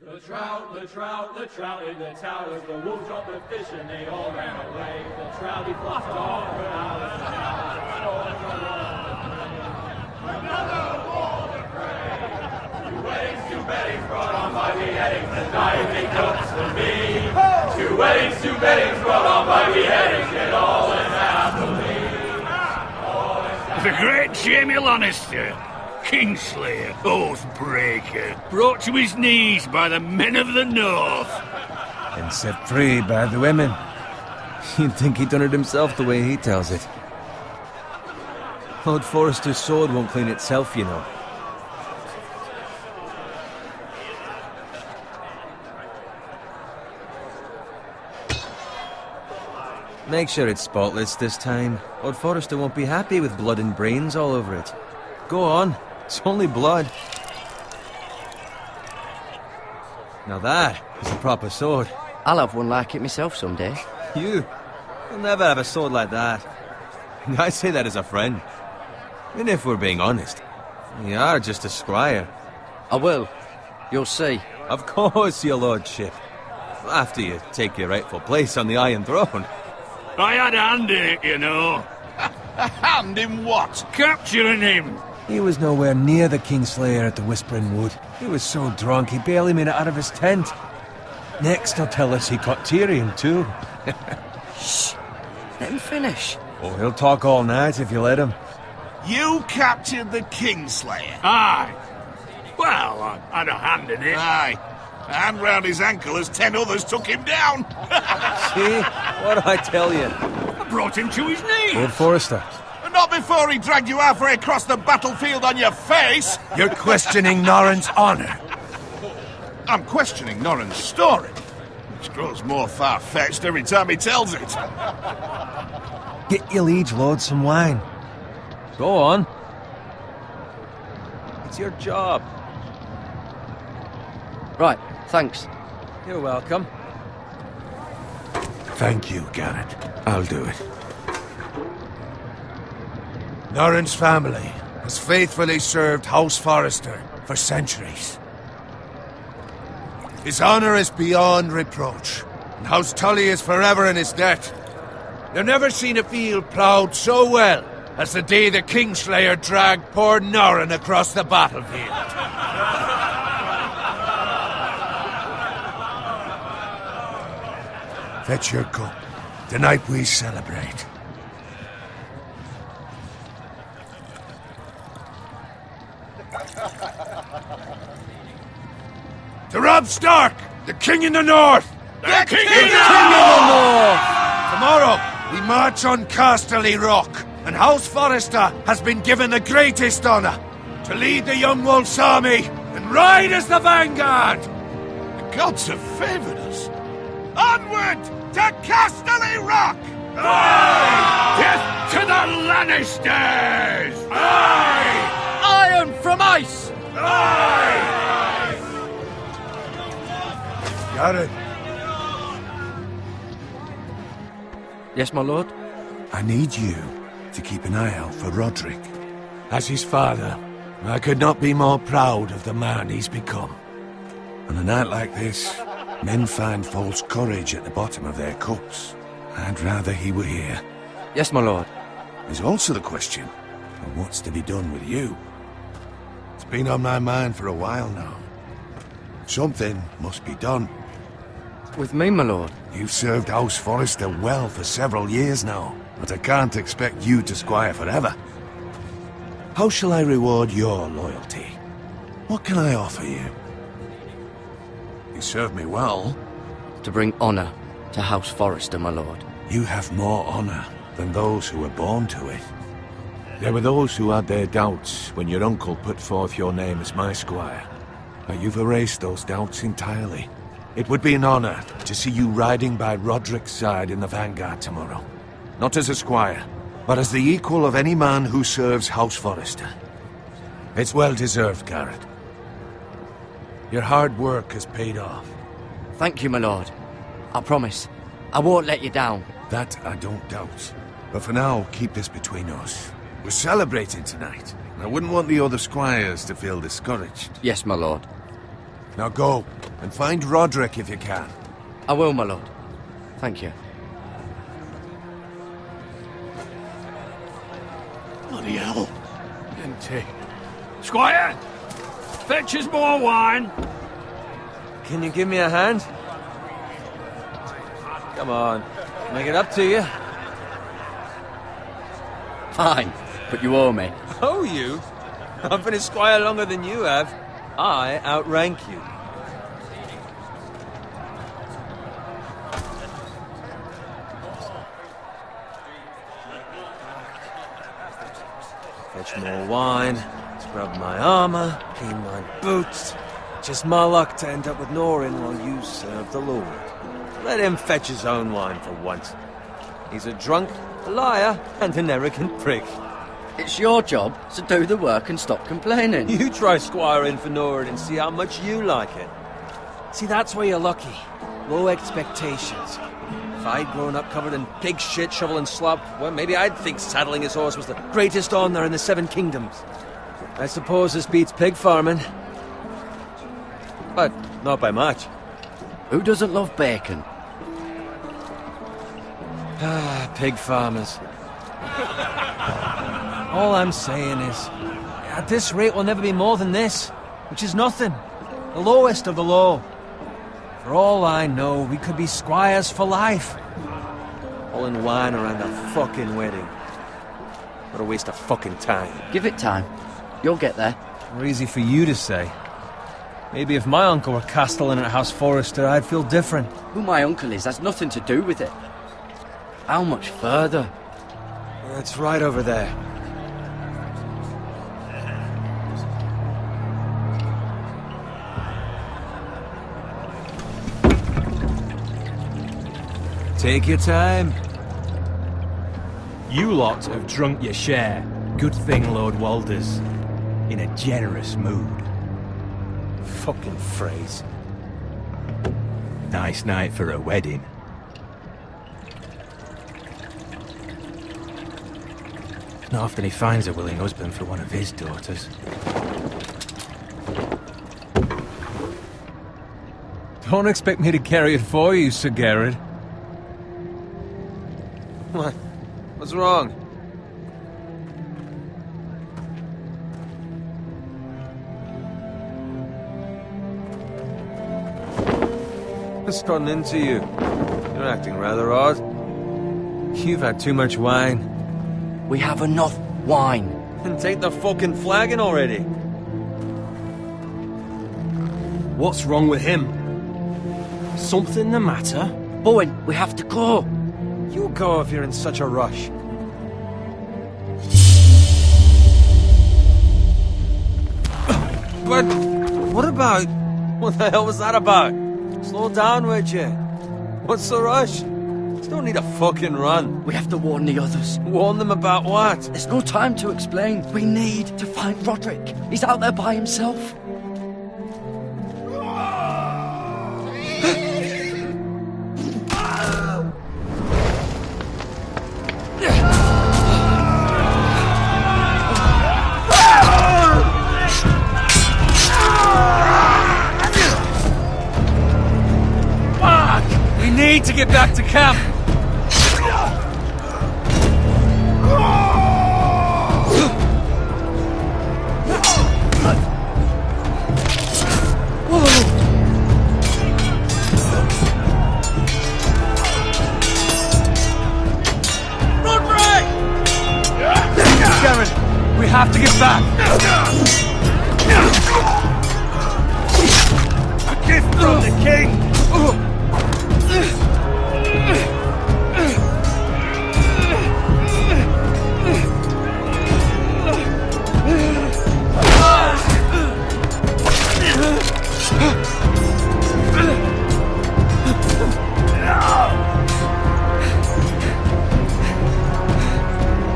The trout in the towers, the wolves dropped the fish and they all ran away. The trouty flopped off for hours and hours. Another war to pray. Two weddings brought on by beheadings, and diving cups for me. Two weddings brought on by beheadings, get all in happily. The great Jamie Lannister, Kingslayer, Oathbreaker, brought to his knees by the men of the North. And set free by the women. You'd think he'd done it himself the way he tells it. Lord Forrester's sword won't clean itself, you know. Make sure it's spotless this time. Lord Forrester won't be happy with blood and brains all over it. Go on. It's only blood. Now that is a proper sword. I'll have one like it myself someday. You'll never have a sword like that. I say that as a friend. And if we're being honest, you are just a squire. I will. You'll see. Of course, your lordship. After you take your rightful place on the Iron Throne. I had a hand in it, you know. A hand in what? Capturing him. He was nowhere near the Kingslayer at the Whispering Wood. He was so drunk he barely made it out of his tent. Next he'll tell us he caught Tyrion too. Shh. Let him finish. Oh, he'll talk all night if you let him. You captured the Kingslayer? Aye. Well, I had a hand in it. Aye. A hand round his ankle as 10 others took him down. See? What'd I tell you? I brought him to his knees. Lord Forrester. Not before he dragged you halfway across the battlefield on your face. You're questioning Norrin's honor. I'm questioning Norrin's story, which grows more far-fetched every time he tells it. Get your liege lord some wine. Go on. It's your job. Right, thanks. You're welcome. Thank you, Garrett. I'll do it. Norrin's family has faithfully served House Forrester for centuries. His honor is beyond reproach, and House Tully is forever in his debt. They've never seen a field ploughed so well as the day the Kingslayer dragged poor Norrin across the battlefield. Fetch your cup. Tonight we celebrate. To Robb Stark, the King in the North! The King in the North! Tomorrow, we march on Casterly Rock, and House Forrester has been given the greatest honor to lead the Young Wolf's army and ride as the vanguard! The gods have favored us. Onward to Casterly Rock! Aye! Death to the Lannisters! Aye! Iron from ice! Aye! Garrett, Yes, my lord? I need you to keep an eye out for Roderick. As his father, I could not be more proud of the man he's become. On a night like this, men find false courage at the bottom of their cups. I'd rather he were here. Yes, my lord. There's also the question of what's to be done with you. It's been on my mind for a while now. Something must be done. With me, my lord? You've served House Forrester well for several years now, but I can't expect you to squire forever. How shall I reward your loyalty? What can I offer you? You served me well. To bring honor to House Forrester, my lord. You have more honor than those who were born to it. There were those who had their doubts when your uncle put forth your name as my squire. But you've erased those doubts entirely. It would be an honor to see you riding by Roderick's side in the vanguard tomorrow. Not as a squire, but as the equal of any man who serves House Forrester. It's well deserved, Garrett. Your hard work has paid off. Thank you, my lord. I promise. I won't let you down. That I don't doubt. But for now, keep this between us. We're celebrating tonight. I wouldn't want the other squires to feel discouraged. Yes, my lord. Now go, and find Roderick if you can. I will, my lord. Thank you. Bloody hell. Empty. Squire! Fetch us more wine. Can you give me a hand? Come on, make it up to you. Fine, but you owe me. Oh, you? I've been a squire longer than you have. I outrank you. Fetch more wine, scrub my armor, clean my boots. Just my luck to end up with Norin while you serve the Lord. Let him fetch his own wine for once. He's a drunk, a liar, and an arrogant prick. It's your job to do the work and stop complaining. You try squiring for Norin and see how much you like it. See, that's where you're lucky. Low expectations. If I'd grown up covered in pig shit, shovel and slop, well, maybe I'd think saddling his horse was the greatest honour in the Seven Kingdoms. I suppose this beats pig farming. But not by much. Who doesn't love bacon? Ah, pig farmers. All I'm saying is, at this rate we'll never be more than this, which is nothing. The lowest of the low. For all I know, we could be squires for life. All in wine around a fucking wedding. What a waste of fucking time. Give it time. You'll get there. More easy for you to say. Maybe if my uncle were castellan at House Forrester, I'd feel different. Who my uncle is has nothing to do with it. How much further? It's right over there. Take your time. You lot have drunk your share. Good thing Lord Walder's in a generous mood. Fucking phrase. Nice night for a wedding. Not often he finds a willing husband for one of his daughters. Don't expect me to carry it for you, Sir Garrett. What? What's wrong? What's gotten into you? You're acting rather odd. You've had too much wine. We have enough wine. Then take the fucking flagon already. What's wrong with him? Something the matter? Bowen, we have to go. You go if you're in such a rush. But what about... What the hell was that about? Slow down, would you? What's the rush? You don't need a fucking run. We have to warn the others. Warn them about what? There's no time to explain. We need to find Roderick. He's out there by himself. We need to get back to camp. We have to get back! A gift from the king!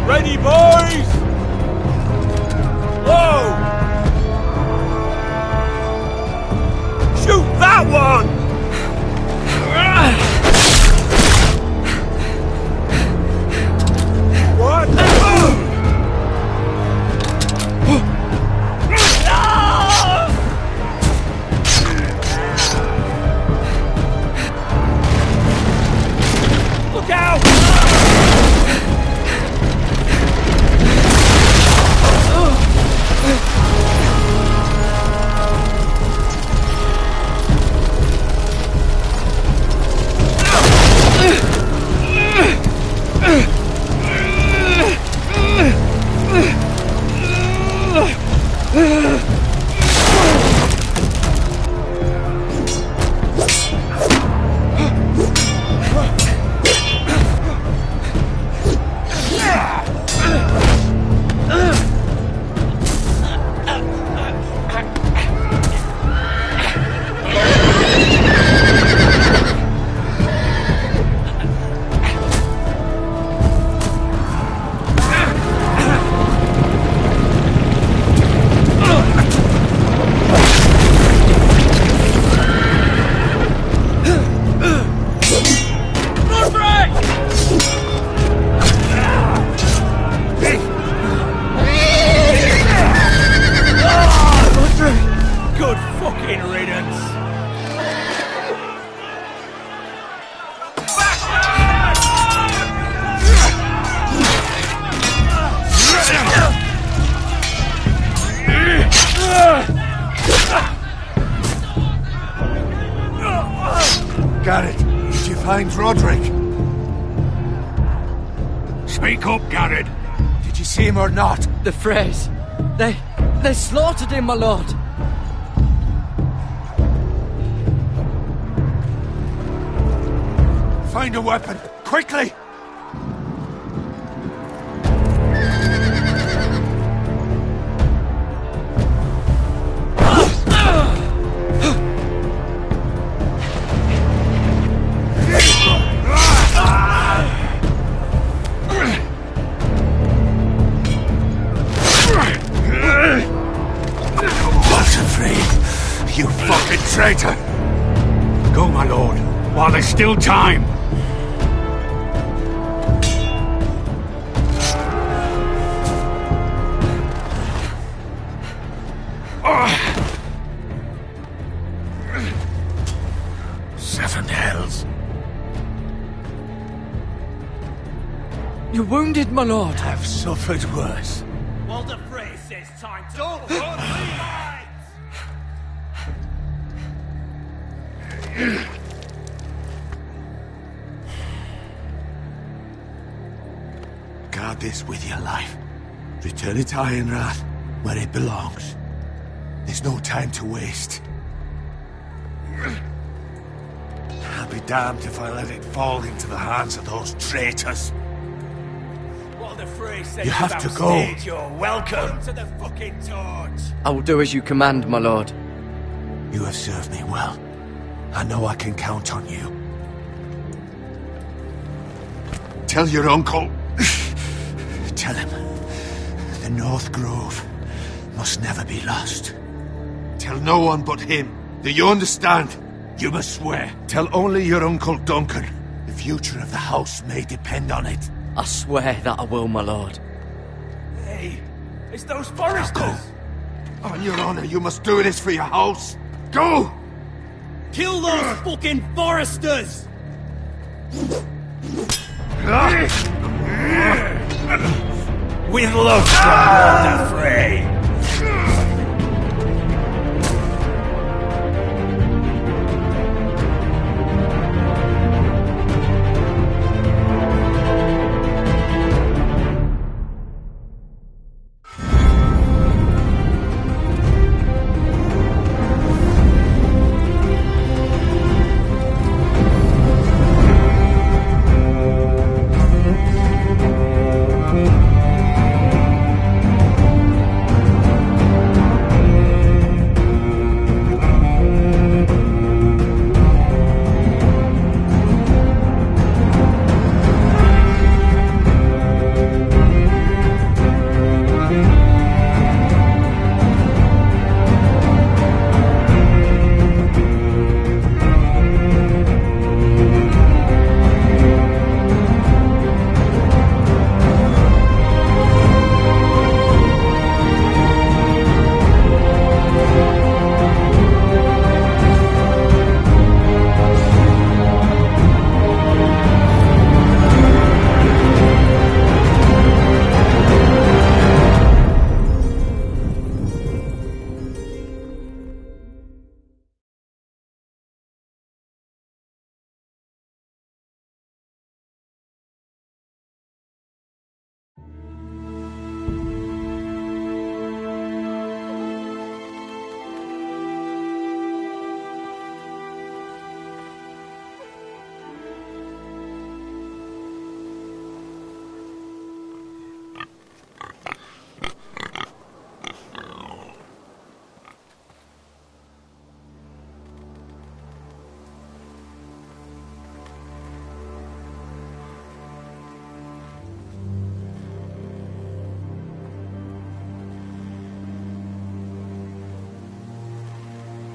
Ready, boys! Whoa! Shoot that one! What? Garrett, did you find Roderick? Speak up, Garrett. Did you see him or not? The Freys. They slaughtered him, my lord. Find a weapon, quickly! You fucking traitor! Go, my lord, while there's still time. Seven hells. You're wounded, my lord. I've suffered worse. Walder Frey says time to... Don't run, Levites! Guard this with your life. Return it to Ironrath, where it belongs. There's no time to waste. I'll be damned if I let it fall into the hands of those traitors. Walder Frey says You have to go. You're welcome to the fucking torch. I will do as you command, my lord. You have served me well. I know I can count on you. Tell your uncle... Tell him... the North Grove must never be lost. Tell no one but him. Do you understand? You must swear. Tell only your Uncle Duncan. The future of the house may depend on it. I swear that I will, my lord. Hey, it's those foresters. Now go. On your honor, you must do this for your house. Go! Kill those fucking foresters! With love from Walder Frey.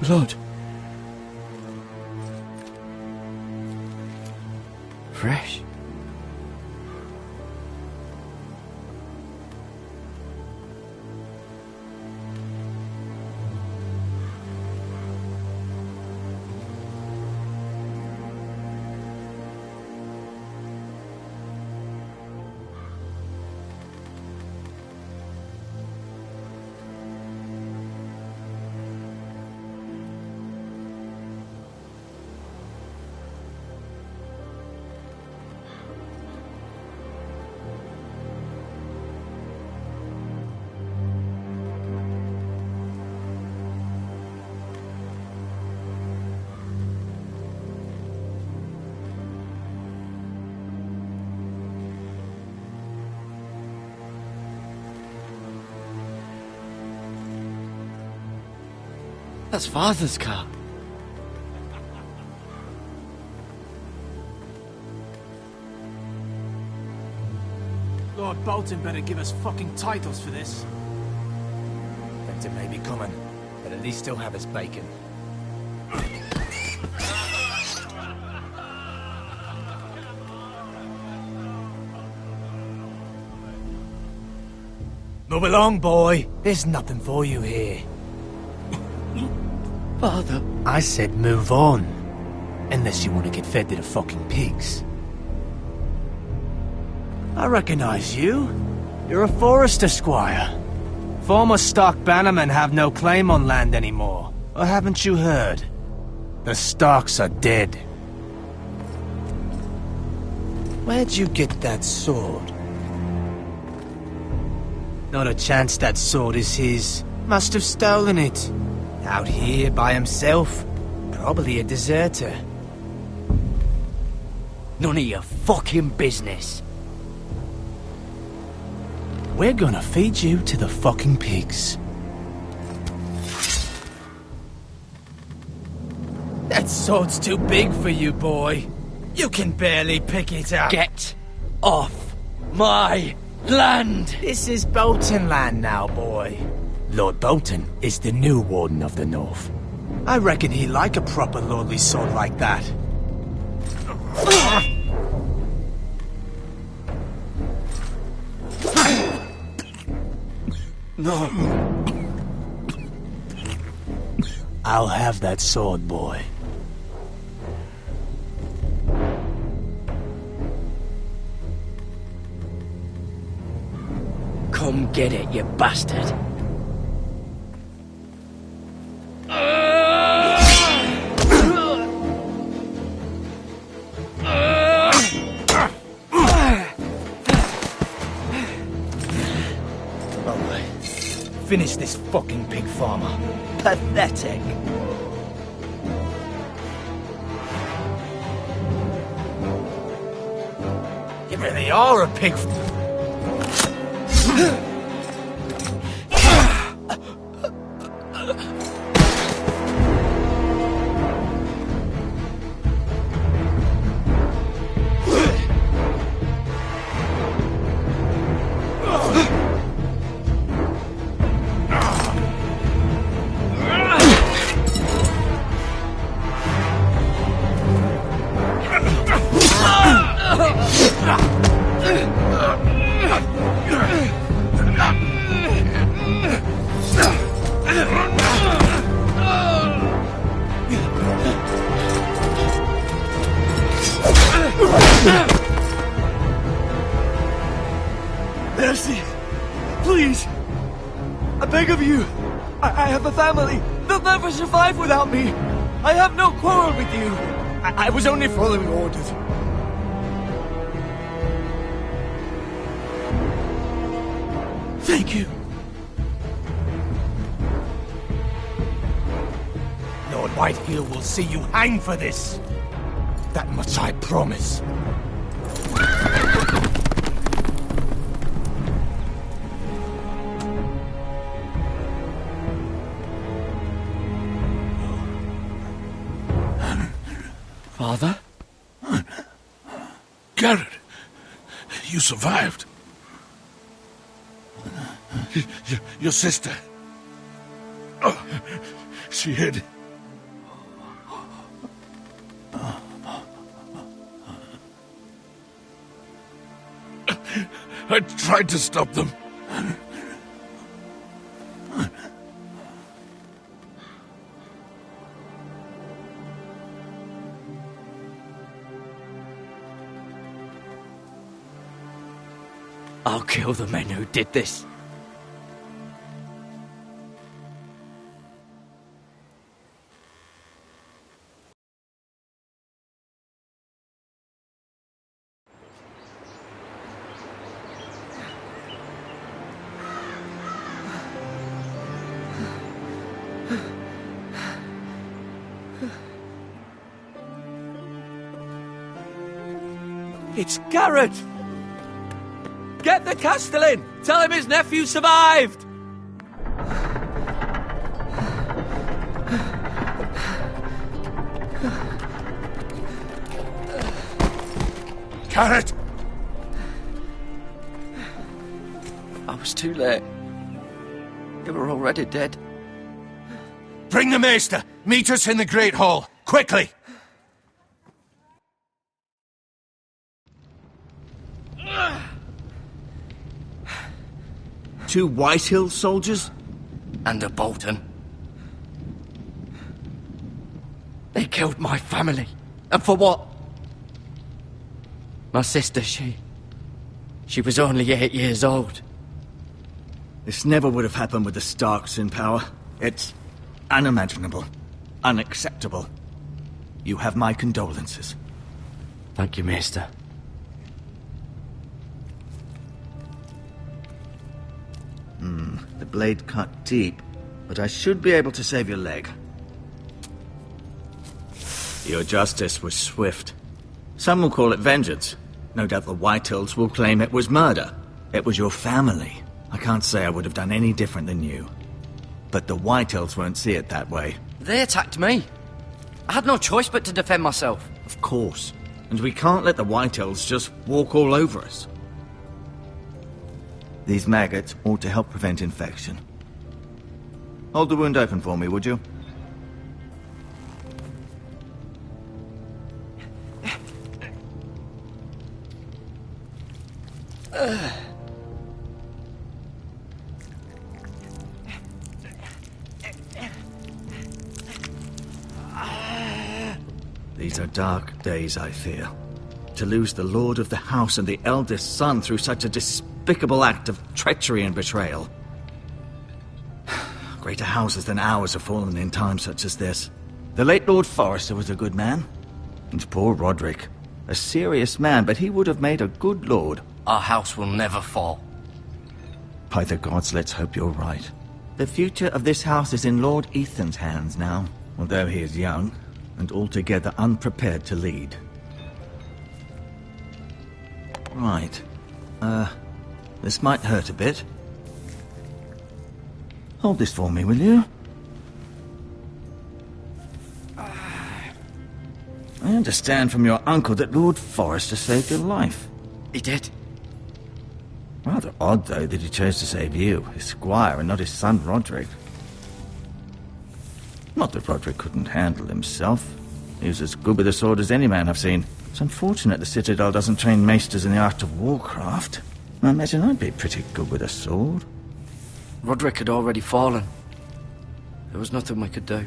Lord. Fresh. That's Father's car. Lord Bolton better give us fucking titles for this. Winter may be coming, but at least he'll have his bacon. Move along, boy. There's nothing for you here. Father. I said move on. Unless you want to get fed to the fucking pigs. I recognize you. You're a Forester squire. Former Stark bannermen have no claim on land anymore. Or haven't you heard? The Starks are dead. Where'd you get that sword? Not a chance that sword is his. Must have stolen it. Out here by himself. Probably a deserter. None of your fucking business. We're gonna feed you to the fucking pigs. That sword's too big for you, boy. You can barely pick it up. Get off my land! This is Bolton land now, boy. Lord Bolton is the new Warden of the North. I reckon he'd like a proper lordly sword like that. No. I'll have that sword, boy. Come get it, you bastard. Finish this fucking pig farmer. Pathetic. You really are a pig. Mercy! Please! I beg of you! I have a family! They'll never survive without me! I have no quarrel with you! I was only following orders. Thank you. Lord Whitehill will see you hang for this. That much I promise. Father? Garrett, you survived. Your sister. Oh, she hid. I tried to stop them. I'll kill the men who did this. It's Garrett! Get the Castellan! Tell him his nephew survived! Carrot! I was too late. You were already dead. Bring the maester! Meet us in the Great Hall! Quickly! Two Whitehill soldiers? And a Bolton. They killed my family. And for what? My sister, she was only 8 years old. This never would have happened with the Starks in power. It's unimaginable. Unacceptable. You have my condolences. Thank you, Maester. The blade cut deep, but I should be able to save your leg. Your justice was swift. Some will call it vengeance. No doubt the Whitehills will claim it was murder. It was your family. I can't say I would have done any different than you. But the Whitehills won't see it that way. They attacked me. I had no choice but to defend myself. Of course. And we can't let the Whitehills just walk all over us. These maggots ought to help prevent infection. Hold the wound open for me, would you? These are dark days, I fear. To lose the lord of the house and the eldest son through such a despicable act of treachery and betrayal. Greater houses than ours have fallen in times such as this. The late Lord Forrester was a good man. And poor Roderick. A serious man, but he would have made a good lord. Our house will never fall. By the gods, let's hope you're right. The future of this house is in Lord Ethan's hands now, although he is young and altogether unprepared to lead. Right. This might hurt a bit. Hold this for me, will you? I understand from your uncle that Lord Forrester saved your life. He did. Rather odd, though, that he chose to save you, his squire, and not his son Roderick. Not that Roderick couldn't handle himself. He was as good with a sword as any man I've seen. It's unfortunate the Citadel doesn't train maesters in the art of warcraft. I imagine I'd be pretty good with a sword. Roderick had already fallen. There was nothing we could do.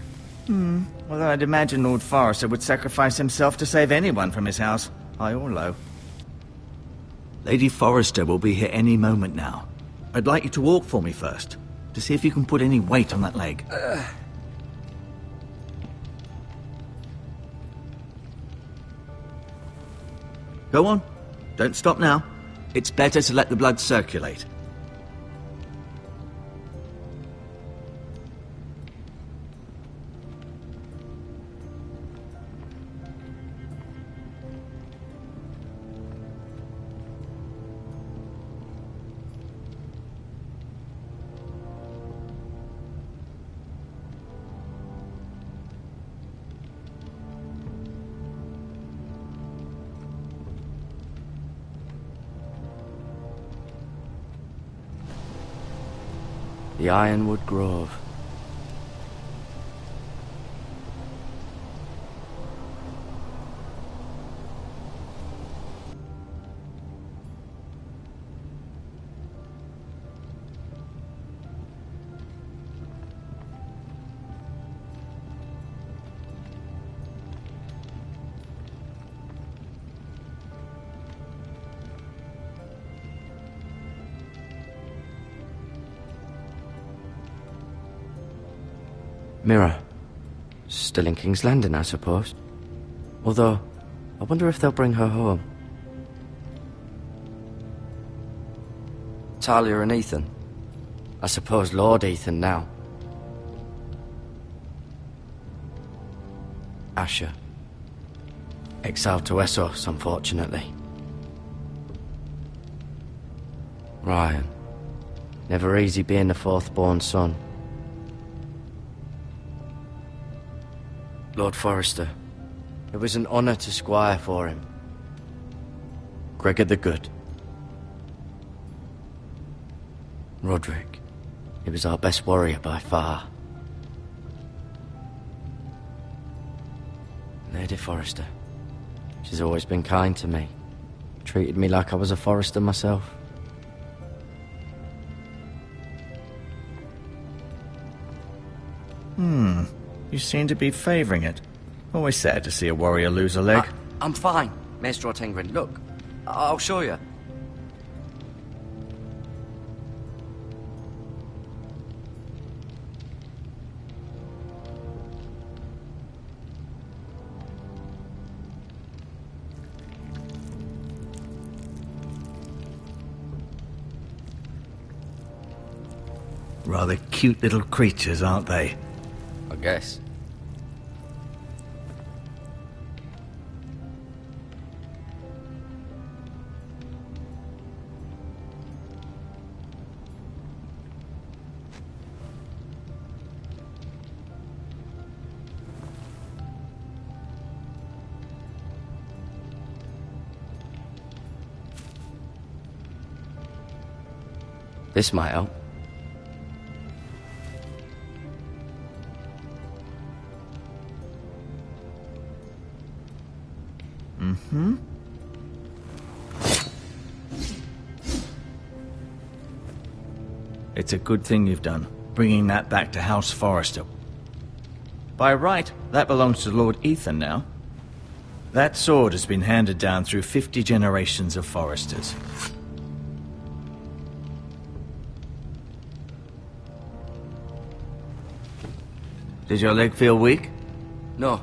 Although I'd imagine Lord Forrester would sacrifice himself to save anyone from his house, high or low. Lady Forrester will be here any moment now. I'd like you to walk for me first, to see if you can put any weight on that leg. Go on. Don't stop now. It's better to let the blood circulate. The Ironwood Grove. Mirror. Still in King's Landing, I suppose. Although, I wonder if they'll bring her home. Talia and Ethan. I suppose Lord Ethan now. Asher. Exiled to Essos, unfortunately. Ryan. Never easy being the fourth-born son. Lord Forrester. It was an honour to squire for him. Gregor the Good. Roderick, he was our best warrior by far. Lady Forrester, she's always been kind to me. Treated me like I was a Forrester myself. You seem to be favouring it. Always sad to see a warrior lose a leg. I'm fine, Maester Ortengrin. Look, I'll show you. Rather cute little creatures, aren't they? I guess. This might help. It's a good thing you've done, bringing that back to House Forrester. By right, that belongs to Lord Ethan now. That sword has been handed down through 50 generations of Forresters. Did your leg feel weak? No.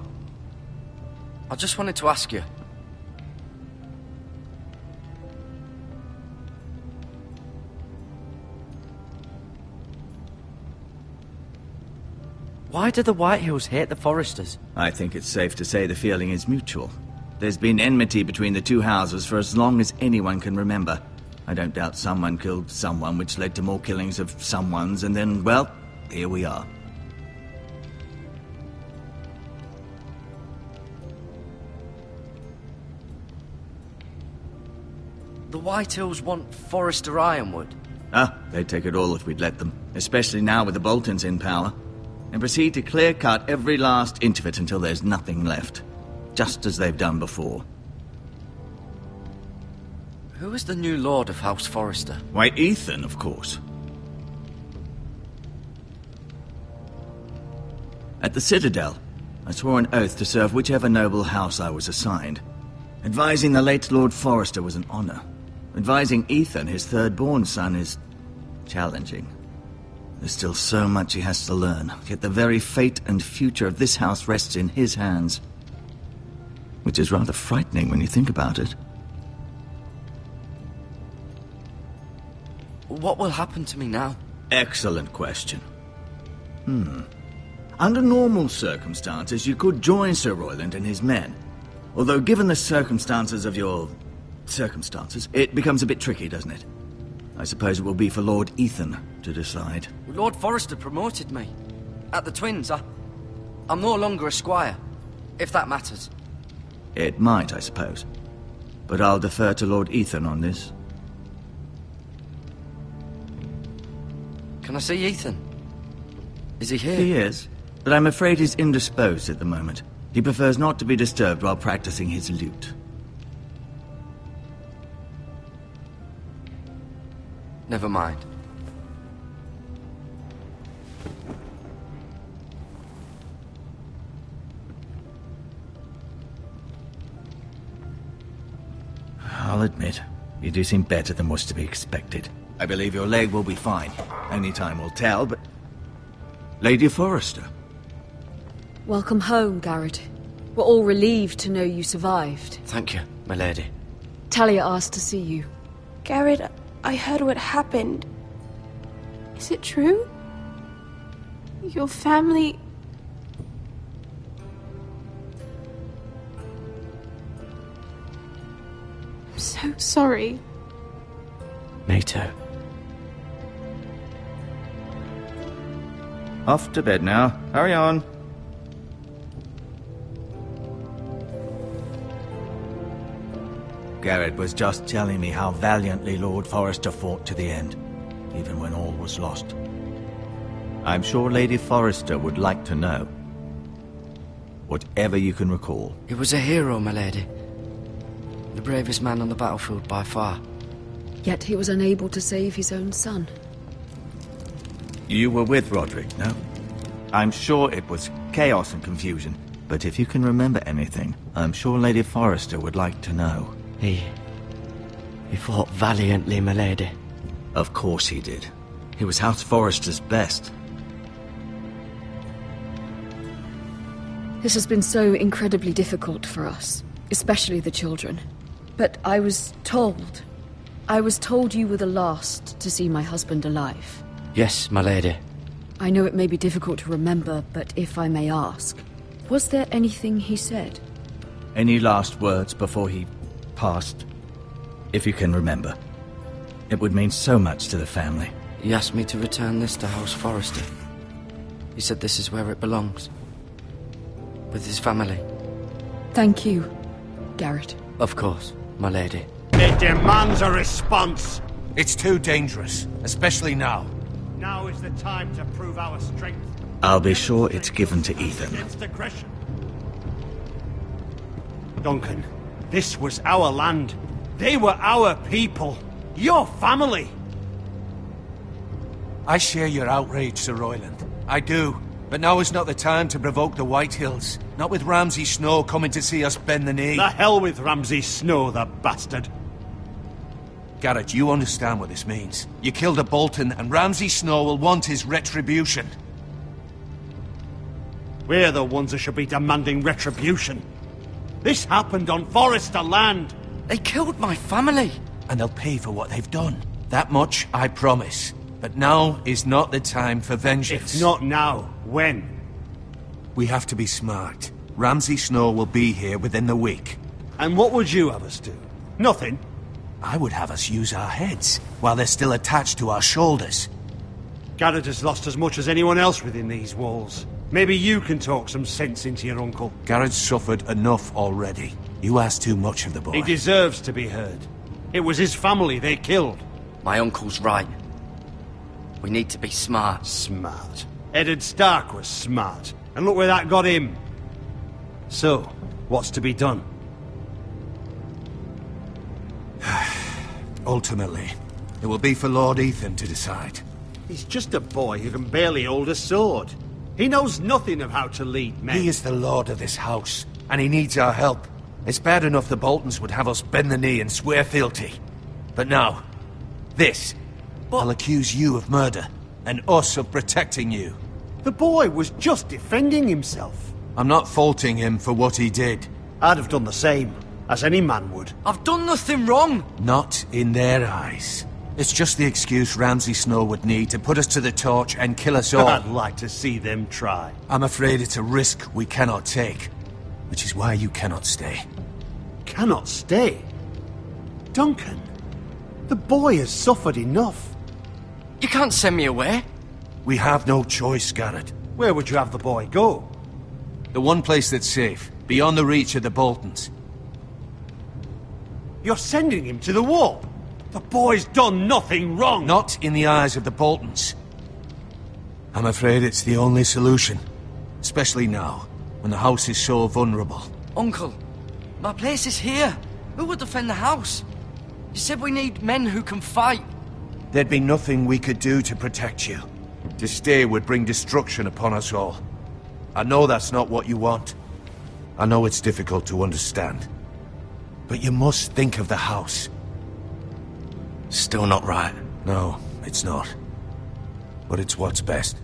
I just wanted to ask you. Why do the Whitehills hate the Forresters? I think it's safe to say the feeling is mutual. There's been enmity between the two houses for as long as anyone can remember. I don't doubt someone killed someone, which led to more killings of someones, and then, well, here we are. The Whitehills want Forrester Ironwood. Ah, they'd take it all if we'd let them, especially now with the Boltons in power, and proceed to clear-cut every last inch of it until there's nothing left, just as they've done before. Who is the new Lord of House Forrester? Why, Ethan, of course. At the Citadel, I swore an oath to serve whichever noble house I was assigned. Advising the late Lord Forrester was an honor. Advising Ethan, his third-born son, is challenging. There's still so much he has to learn, yet the very fate and future of this house rests in his hands. Which is rather frightening when you think about it. What will happen to me now? Excellent question. Under normal circumstances, you could join Sir Royland and his men. Although given the circumstances of your circumstances, it becomes a bit tricky, doesn't it? I suppose it will be for Lord Ethan to decide. Lord Forrester promoted me. At the Twins, I'm no longer a squire, if that matters. It might, I suppose. But I'll defer to Lord Ethan on this. Can I see Ethan? Is he here? He is, but I'm afraid he's indisposed at the moment. He prefers not to be disturbed while practicing his lute. Never mind. I'll admit, you do seem better than was to be expected. I believe your leg will be fine. Only time will tell, but... Lady Forrester. Welcome home, Garrett. We're all relieved to know you survived. Thank you, my lady. Talia asked to see you. Garrett, I heard what happened. Is it true? Your family... I'm so sorry. Me too. Off to bed now. Hurry on. Garrett was just telling me how valiantly Lord Forrester fought to the end, even when all was lost. I'm sure Lady Forrester would like to know. Whatever you can recall. He was a hero, my lady. The bravest man on the battlefield by far. Yet he was unable to save his own son. You were with Roderick, no? I'm sure it was chaos and confusion, but if you can remember anything, I'm sure Lady Forrester would like to know. He fought valiantly, my lady. Of course he did. He was House Forrester's best. This has been so incredibly difficult for us, especially the children. But I was told you were the last to see my husband alive. Yes, my lady. I know it may be difficult to remember, but if I may ask, was there anything he said? Any last words before he passed? If you can remember. It would mean so much to the family. He asked me to return this to House Forrester. He said this is where it belongs. With his family. Thank you, Garrett. Of course, my lady. It demands a response. It's too dangerous, especially now. Now is the time to prove our strength. I'll be sure it's given to Ethan. Against aggression. Duncan, this was our land. They were our people. Your family. I share your outrage, Sir Royland. I do. But now is not the time to provoke the White Hills. Not with Ramsay Snow coming to see us bend the knee. The hell with Ramsay Snow, the bastard. Garrett, you understand what this means. You killed a Bolton, and Ramsay Snow will want his retribution. We're the ones who should be demanding retribution. This happened on Forrester land. They killed my family. And they'll pay for what they've done. That much, I promise. But now is not the time for vengeance. If not now, when? We have to be smart. Ramsay Snow will be here within the week. And what would you have us do? Nothing? I would have us use our heads, while they're still attached to our shoulders. Garrett has lost as much as anyone else within these walls. Maybe you can talk some sense into your uncle. Garrett's suffered enough already. You ask too much of the boy. He deserves to be heard. It was his family they killed. My uncle's right. We need to be smart. Smart. Eddard Stark was smart. And look where that got him. So, what's to be done? Ultimately, it will be for Lord Ethan to decide. He's just a boy who can barely hold a sword. He knows nothing of how to lead men. He is the lord of this house, and he needs our help. It's bad enough the Boltons would have us bend the knee and swear fealty. But now, this. I'll accuse you of murder, and us of protecting you. The boy was just defending himself. I'm not faulting him for what he did. I'd have done the same, as any man would. I've done nothing wrong! Not in their eyes. It's just the excuse Ramsay Snow would need to put us to the torch and kill us all. I'd like to see them try. I'm afraid it's a risk we cannot take, which is why you cannot stay. Cannot stay? Duncan, the boy has suffered enough. You can't send me away. We have no choice, Garrett. Where would you have the boy go? The one place that's safe, beyond the reach of the Boltons. You're sending him to the wall? The boy's done nothing wrong! Not in the eyes of the Boltons. I'm afraid it's the only solution. Especially now, when the house is so vulnerable. Uncle, my place is here. Who would defend the house? You said we need men who can fight. There'd be nothing we could do to protect you. To stay would bring destruction upon us all. I know that's not what you want. I know it's difficult to understand. But you must think of the house. Still not right. No, it's not. But it's what's best.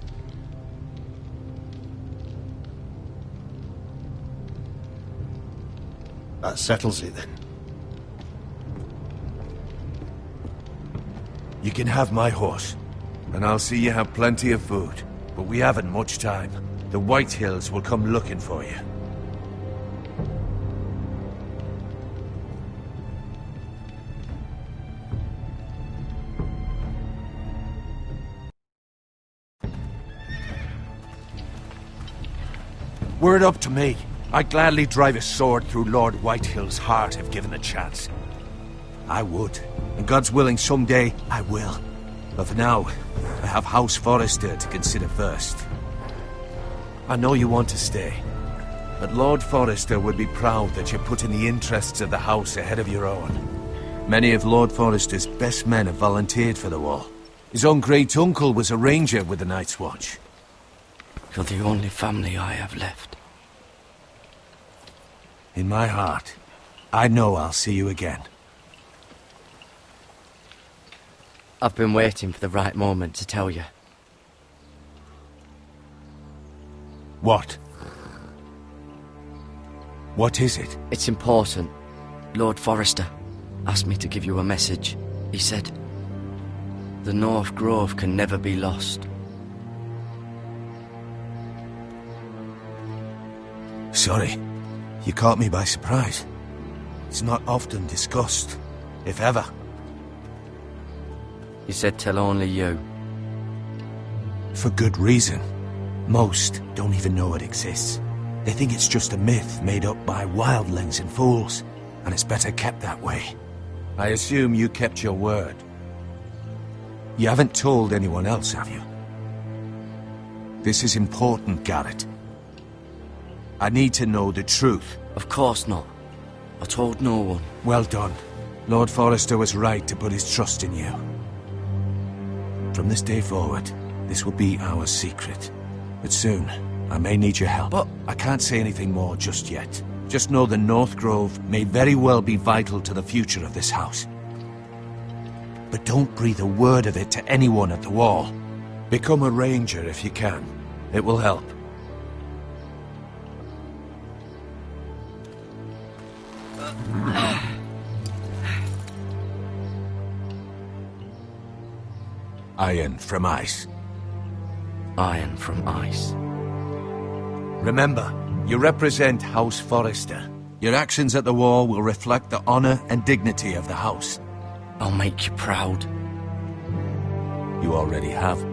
That settles it then. You can have my horse, and I'll see you have plenty of food. But we haven't much time. The White Hills will come looking for you. Were it up to me, I'd gladly drive a sword through Lord Whitehill's heart if given the chance. I would. And God's willing, someday I will. But for now, I have House Forrester to consider first. I know you want to stay, but Lord Forrester would be proud that you're putting the interests of the house ahead of your own. Many of Lord Forrester's best men have volunteered for the war. His own great-uncle was a ranger with the Night's Watch. You're the only family I have left. In my heart, I know I'll see you again. I've been waiting for the right moment to tell you. What? What is it? It's important. Lord Forrester asked me to give you a message. He said, the North Grove can never be lost. Sorry, you caught me by surprise. It's not often discussed, if ever. He said tell only you. For good reason. Most don't even know it exists. They think it's just a myth made up by wildlings and fools, and it's better kept that way. I assume you kept your word. You haven't told anyone else, have you? This is important, Garrett. I need to know the truth. Of course not. I told no one. Well done. Lord Forrester was right to put his trust in you. From this day forward, this will be our secret. But soon, I may need your help. But I can't say anything more just yet. Just know the North Grove may very well be vital to the future of this house. But don't breathe a word of it to anyone at the wall. Become a ranger if you can. It will help. Iron from ice. Iron from ice. Remember, you represent House Forrester. Your actions at the war will reflect the honor and dignity of the house. I'll make you proud. You already have.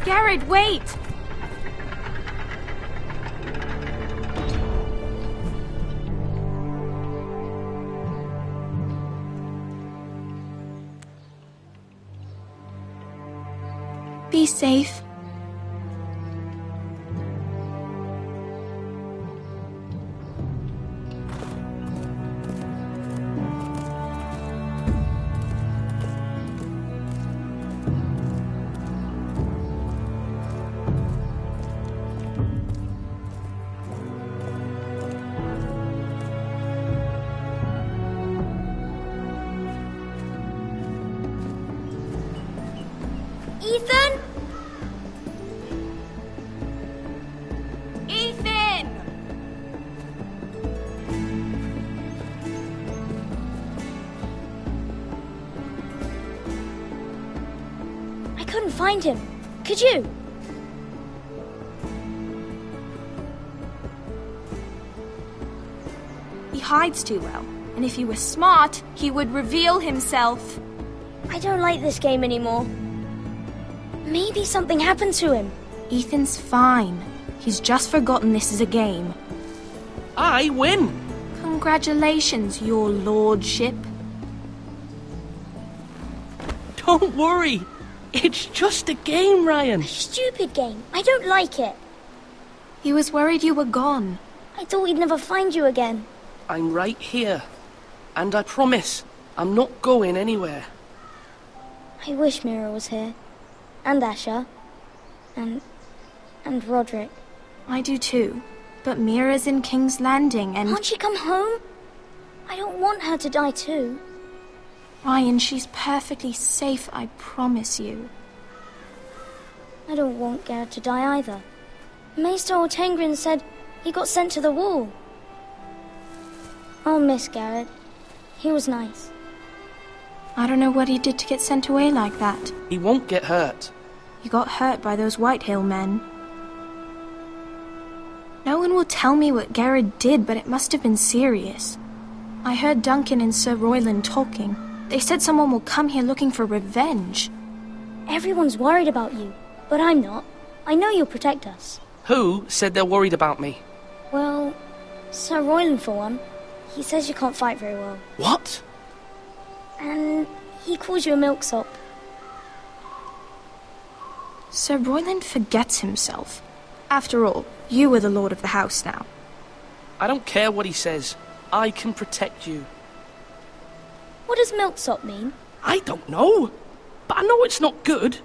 Garrett, wait! Be safe. Ethan? Ethan! I couldn't find him. Could you? He hides too well, and if he were smart, he would reveal himself. I don't like this game anymore. Maybe something happened to him. Ethan's fine. He's just forgotten this is a game. I win! Congratulations, your lordship. Don't worry. It's just a game, Ryan. A stupid game. I don't like it. He was worried you were gone. I thought we'd never find you again. I'm right here. And I promise, I'm not going anywhere. I wish Mira was here. And Asher. And Roderick. I do too. But Mira's in King's Landing and... Can't she come home? I don't want her to die too. Ryan, she's perfectly safe, I promise you. I don't want Garrett to die either. Maester Ortengrin said he got sent to the wall. I'll miss Garrett. He was nice. I don't know what he did to get sent away like that. He won't get hurt. He got hurt by those Whitehill men. No one will tell me what Garrett did, but it must have been serious. I heard Duncan and Sir Royland talking. They said someone will come here looking for revenge. Everyone's worried about you, but I'm not. I know you'll protect us. Who said they're worried about me? Well, Sir Royland for one. He says you can't fight very well. What? And he calls you a milksop. Sir Royland forgets himself. After all, you are the lord of the house now. I don't care what he says. I can protect you. What does milksop mean? I don't know. But I know it's not good.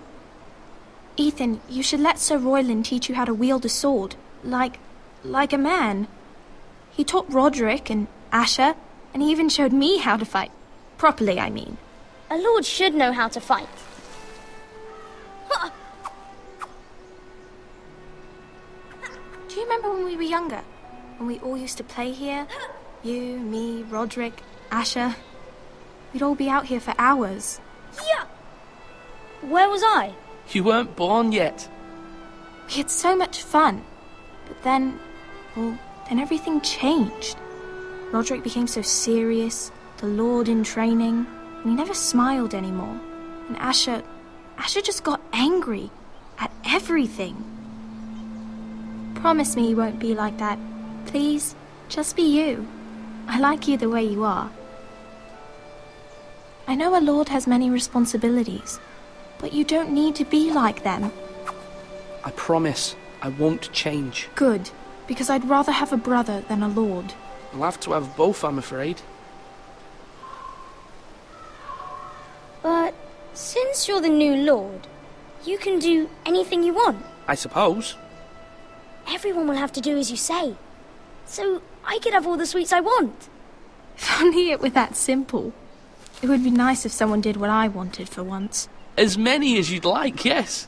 Ethan, you should let Sir Royland teach you how to wield a sword. Like a man. He taught Roderick and Asher, and he even showed me how to fight. Properly, I mean. A lord should know how to fight. Do you remember when we were younger? When we all used to play here? You, me, Roderick, Asher. We'd all be out here for hours. Yeah! Where was I? You weren't born yet. We had so much fun. But then everything changed. Roderick became so serious, the Lord in training, and he never smiled anymore. And Asher just got angry at everything. Promise me you won't be like that. Please, just be you. I like you the way you are. I know a lord has many responsibilities, but you don't need to be like them. I promise I won't change. Good, because I'd rather have a brother than a lord. I'll have to have both, I'm afraid. But since you're the new lord, you can do anything you want. I suppose. Everyone will have to do as you say. So I could have all the sweets I want. If only it were that simple. It would be nice if someone did what I wanted for once. As many as you'd like, yes.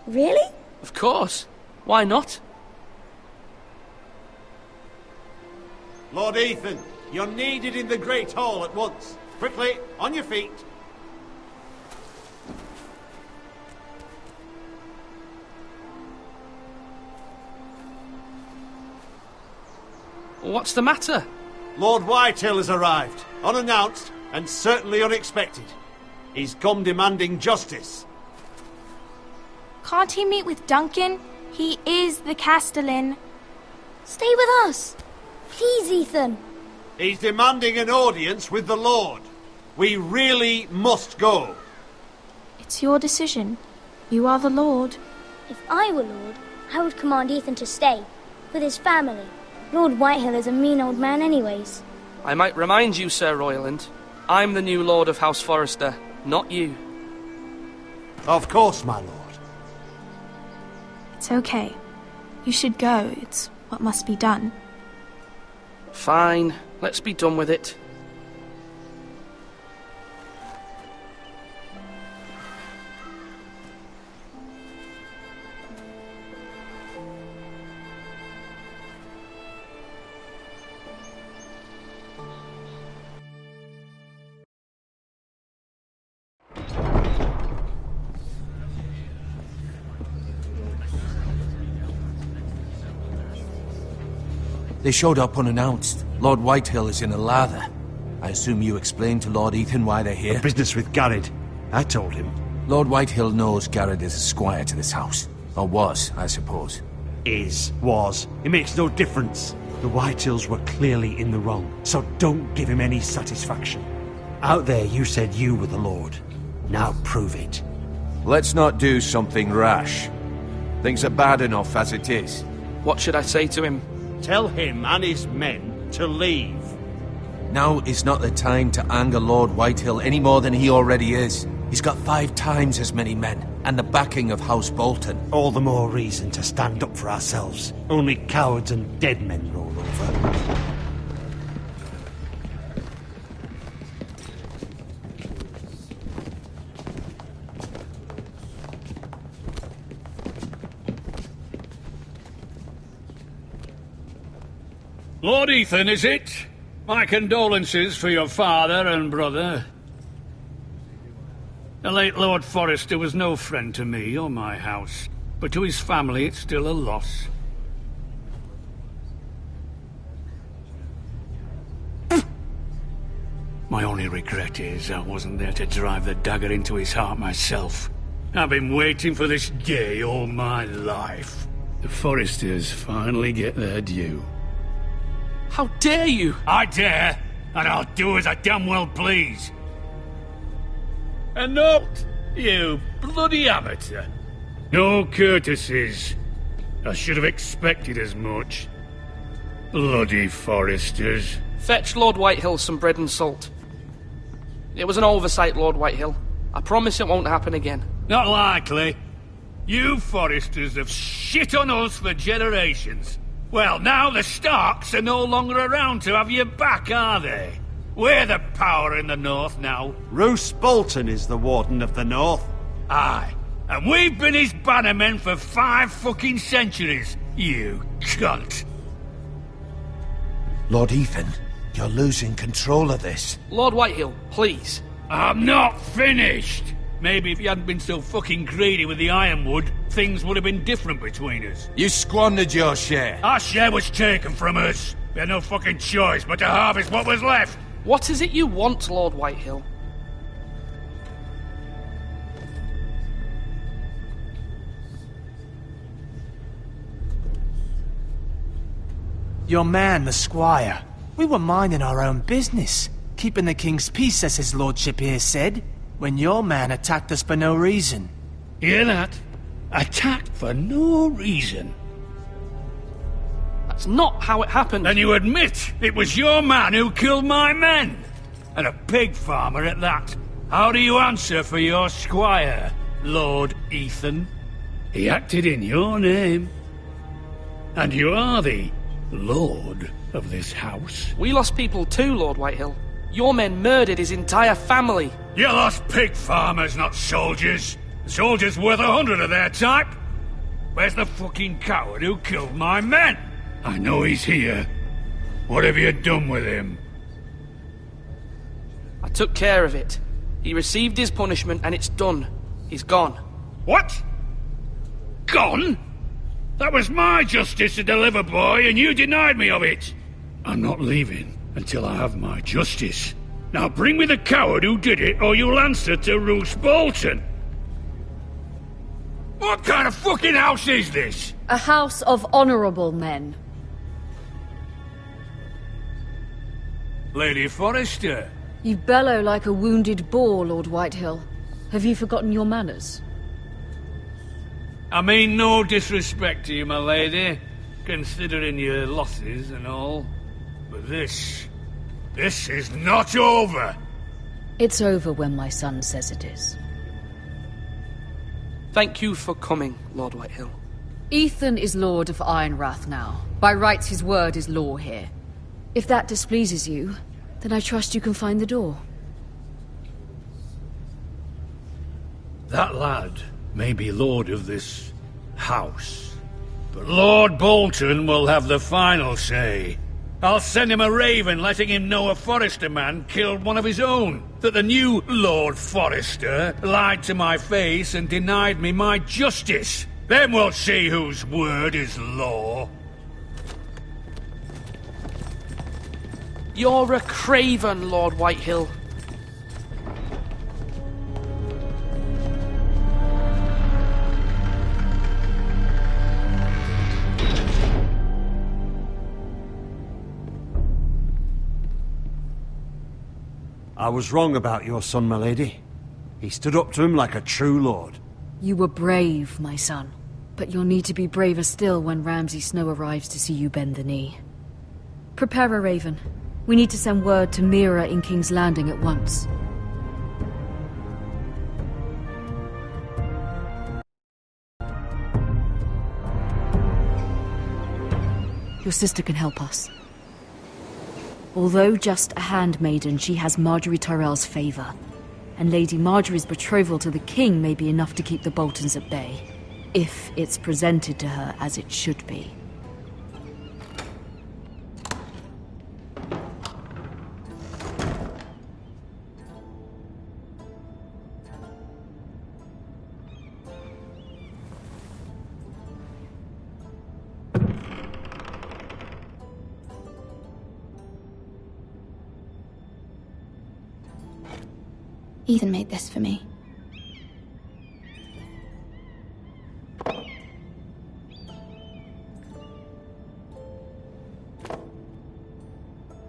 Really? Of course. Why not? Lord Ethan, you're needed in the Great Hall at once. Quickly, on your feet. What's the matter? Lord Whitehill has arrived, unannounced and certainly unexpected. He's come demanding justice. Can't he meet with Duncan? He is the Castellan. Stay with us. Please, Ethan. He's demanding an audience with the Lord. We really must go. It's your decision. You are the Lord. If I were Lord, I would command Ethan to stay, with his family. Lord Whitehill is a mean old man anyways. I might remind you, Sir Royland, I'm the new Lord of House Forrester, not you. Of course, my lord. It's okay. You should go. It's what must be done. Fine, let's be done with it. They showed up unannounced. Lord Whitehill is in a lather. I assume you explained to Lord Ethan why they're here? The business with Garrett. I told him. Lord Whitehill knows Garrett is a squire to this house. Or was, I suppose. Was. It makes no difference. The Whitehills were clearly in the wrong, so don't give him any satisfaction. Out there you said you were the Lord. Now prove it. Let's not do something rash. Things are bad enough as it is. What should I say to him? Tell him and his men to leave. Now is not the time to anger Lord Whitehill any more than he already is. He's got 5 times as many men, and the backing of House Bolton. All the more reason to stand up for ourselves. Only cowards and dead men roll over. Lord Ethan, is it? My condolences for your father and brother. The late Lord Forrester was no friend to me or my house, but to his family it's still a loss. My only regret is I wasn't there to drive the dagger into his heart myself. I've been waiting for this day all my life. The Forresters finally get their due. How dare you? I dare, and I'll do as I damn well please. And note, you bloody amateur. No courtesies. I should have expected as much. Bloody Forresters. Fetch Lord Whitehill some bread and salt. It was an oversight, Lord Whitehill. I promise it won't happen again. Not likely. You Forresters have shit on us for generations. Well, now the Starks are no longer around to have you back, are they? We're the power in the north now. Roose Bolton is the Warden of the North. Aye. And we've been his bannermen for 5 fucking centuries, you cunt. Lord Ethan, you're losing control of this. Lord Whitehill, please. I'm not finished. Maybe if you hadn't been so fucking greedy with the ironwood, things would have been different between us. You squandered your share. Our share was taken from us. We had no fucking choice but to harvest what was left. What is it you want, Lord Whitehill? Your man, the squire. We were minding our own business, keeping the king's peace, as his lordship here said, when your man attacked us for no reason. Hear that? Attacked for no reason. That's not how it happened. Then you admit it was your man who killed my men. And a pig farmer at that. How do you answer for your squire, Lord Ethan? He acted in your name. And you are the lord of this house. We lost people too, Lord Whitehill. Your men murdered his entire family. You lost pig farmers, not soldiers. Soldiers worth 100 of their type. Where's the fucking coward who killed my men? I know he's here. What have you done with him? I took care of it. He received his punishment and it's done. He's gone. What? Gone? That was my justice to deliver, boy, and you denied me of it. I'm not leaving until I have my justice. Now bring me the coward who did it, or you'll answer to Roose Bolton. What kind of fucking house is this? A house of honourable men. Lady Forrester. You bellow like a wounded boar, Lord Whitehill. Have you forgotten your manners? I mean no disrespect to you, my lady, considering your losses and all. But this is not over. It's over when my son says it is. Thank you for coming, Lord Whitehill. Ethan is Lord of Ironrath now. By rights, his word is law here. If that displeases you, then I trust you can find the door. That lad may be lord of this house, but Lord Bolton will have the final say. I'll send him a raven letting him know a Forrester man killed one of his own, that the new Lord Forrester lied to my face and denied me my justice. Then we'll see whose word is law. You're a craven, Lord Whitehill. I was wrong about your son, my lady. He stood up to him like a true lord. You were brave, my son. But you'll need to be braver still when Ramsay Snow arrives to see you bend the knee. Prepare a raven. We need to send word to Mira in King's Landing at once. Your sister can help us. Although just a handmaiden, she has Marjorie Tyrell's favour. And Lady Marjorie's betrothal to the king may be enough to keep the Boltons at bay. If it's presented to her as it should be. Ethan made this for me.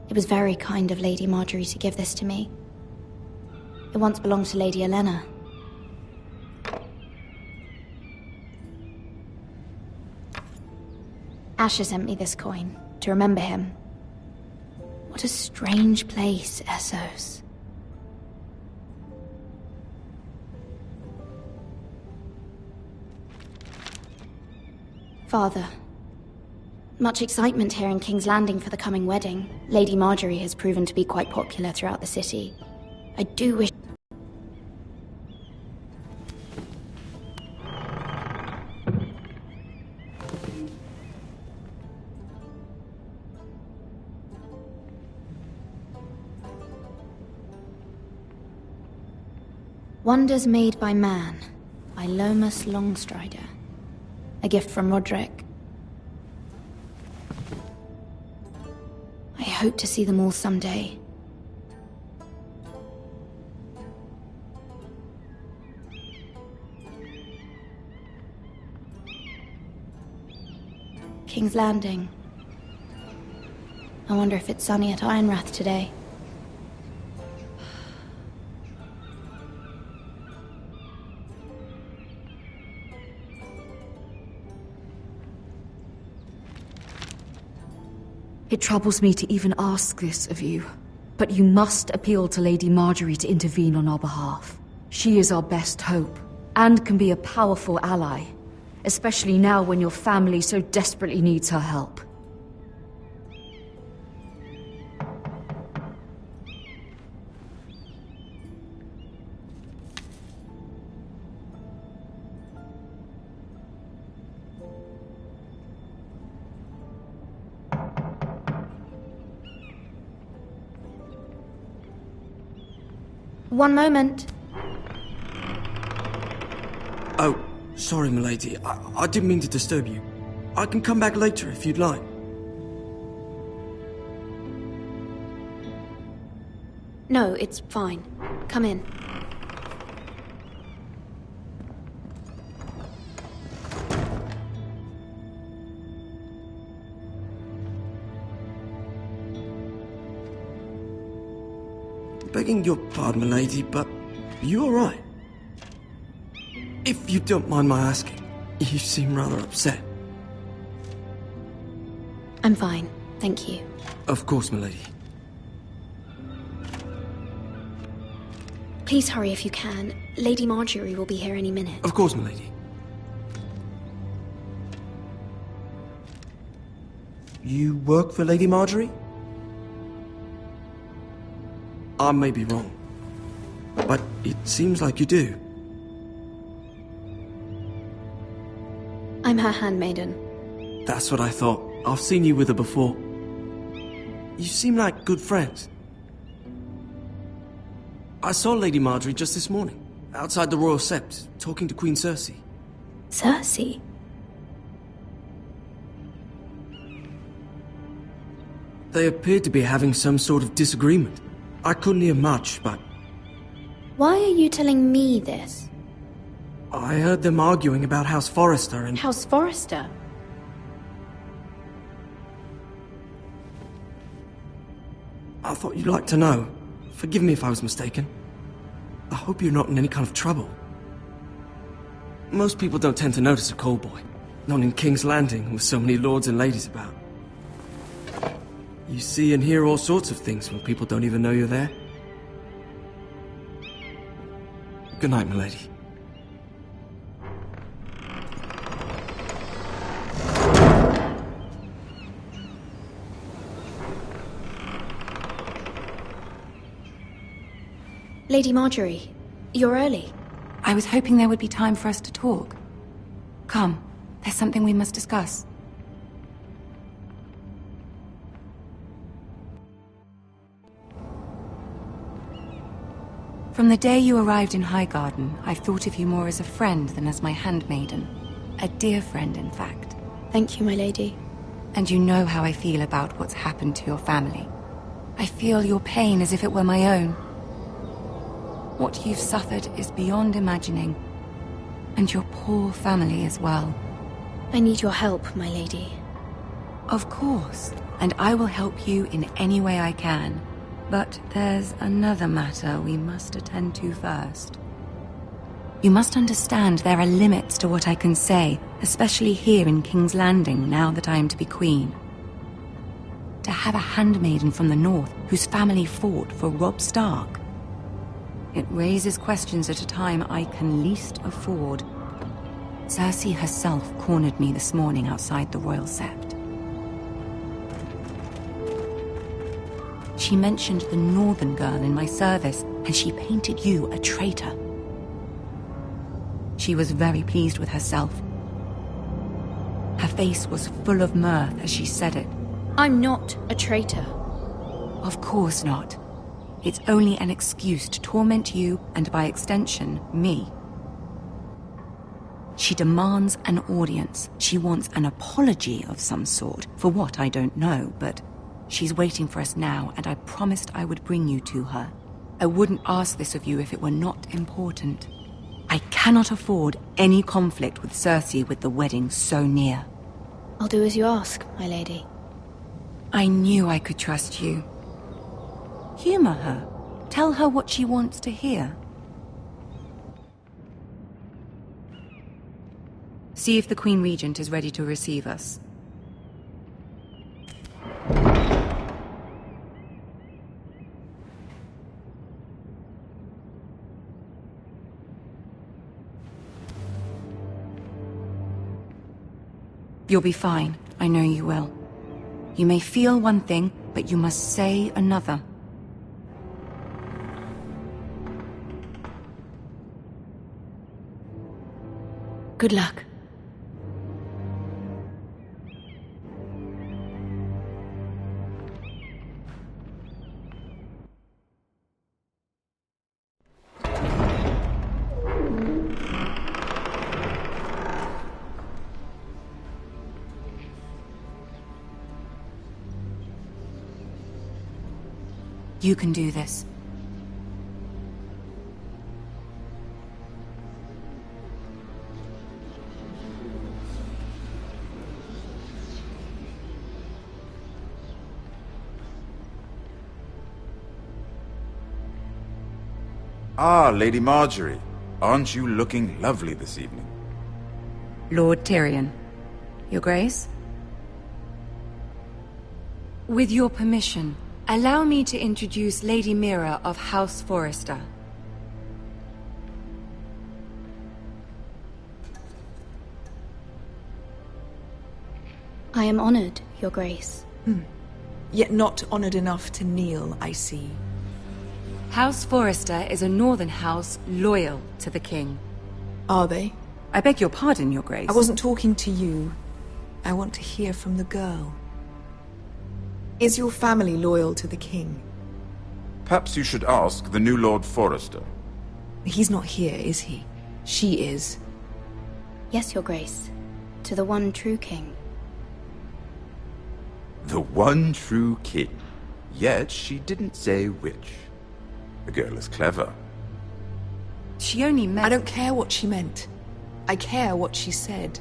It was very kind of Lady Marjorie to give this to me. It once belonged to Lady Elena. Asher sent me this coin to remember him. What a strange place, Essos. Father, much excitement here in King's Landing for the coming wedding. Lady Marjorie has proven to be quite popular throughout the city. I do wish... Wonders Made by Man, by Lomas Longstrider. A gift from Roderick. I hope to see them all someday. King's Landing. I wonder if it's sunny at Ironrath today. It troubles me to even ask this of you, but you must appeal to Lady Marjorie to intervene on our behalf. She is our best hope, and can be a powerful ally, especially now when your family so desperately needs her help. One moment. Oh, sorry, milady. I didn't mean to disturb you. I can come back later if you'd like. No, it's fine. Come in. Begging your pardon, milady, but you alright? If you don't mind my asking, you seem rather upset. I'm fine, thank you. Of course, milady. Please hurry if you can. Lady Marjorie will be here any minute. Of course, milady. You work for Lady Marjorie? I may be wrong, but it seems like you do. I'm her handmaiden. That's what I thought. I've seen you with her before. You seem like good friends. I saw Lady Marjorie just this morning, outside the Royal Sept, talking to Queen Cersei. Cersei? They appeared to be having some sort of disagreement. I couldn't hear much, but... Why are you telling me this? I heard them arguing about House Forrester and... House Forrester? I thought you'd like to know. Forgive me if I was mistaken. I hope you're not in any kind of trouble. Most people don't tend to notice a callboy. Not in King's Landing, with so many lords and ladies about. You see and hear all sorts of things when people don't even know you're there. Good night, milady. Lady Marjorie, you're early. I was hoping there would be time for us to talk. Come, there's something we must discuss. From the day you arrived in Highgarden, I've thought of you more as a friend than as my handmaiden. A dear friend, in fact. Thank you, my lady. And you know how I feel about what's happened to your family. I feel your pain as if it were my own. What you've suffered is beyond imagining. And your poor family as well. I need your help, my lady. Of course, and I will help you in any way I can. But there's another matter we must attend to first. You must understand there are limits to what I can say, especially here in King's Landing, now that I am to be queen. To have a handmaiden from the north whose family fought for Robb Stark. It raises questions at a time I can least afford. Cersei herself cornered me this morning outside the Royal Sept. She mentioned the northern girl in my service, and she painted you a traitor. She was very pleased with herself. Her face was full of mirth as she said it. I'm not a traitor. Of course not. It's only an excuse to torment you, and by extension, me. She demands an audience. She wants an apology of some sort, for what I don't know, but she's waiting for us now, and I promised I would bring you to her. I wouldn't ask this of you if it were not important. I cannot afford any conflict with Cersei with the wedding so near. I'll do as you ask, my lady. I knew I could trust you. Humor her. Tell her what she wants to hear. See if the Queen Regent is ready to receive us. You'll be fine. I know you will. You may feel one thing, but you must say another. Good luck. You can do this. Ah, Lady Marjorie. Aren't you looking lovely this evening? Lord Tyrion. Your Grace? With your permission, allow me to introduce Lady Mira of House Forrester. I am honored, Your Grace. Yet not honored enough to kneel, I see. House Forrester is a northern house loyal to the king. Are they? I beg your pardon, Your Grace. I wasn't talking to you. I want to hear from the girl. Is your family loyal to the king? Perhaps you should ask the new Lord Forrester. He's not here, is he? She is. Yes, Your Grace. To the one true king. The one true king. Yet she didn't say which. The girl is clever. She only meant... I don't care what she meant. I care what she said.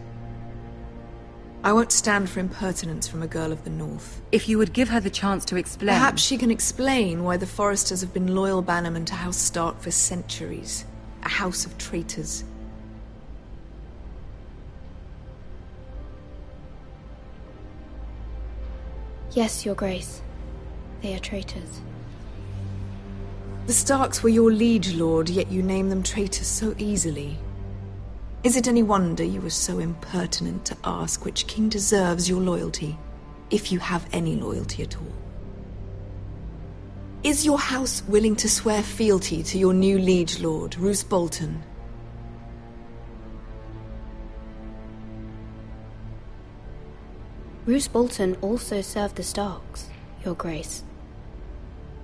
I won't stand for impertinence from a girl of the North. If you would give her the chance to explain... Perhaps she can explain why the Forresters have been loyal bannermen to House Stark for centuries. A house of traitors. Yes, Your Grace. They are traitors. The Starks were your liege lord, yet you name them traitors so easily. Is it any wonder you were so impertinent to ask which king deserves your loyalty, if you have any loyalty at all? Is your house willing to swear fealty to your new liege lord, Roose Bolton? Roose Bolton also served the Starks, Your Grace.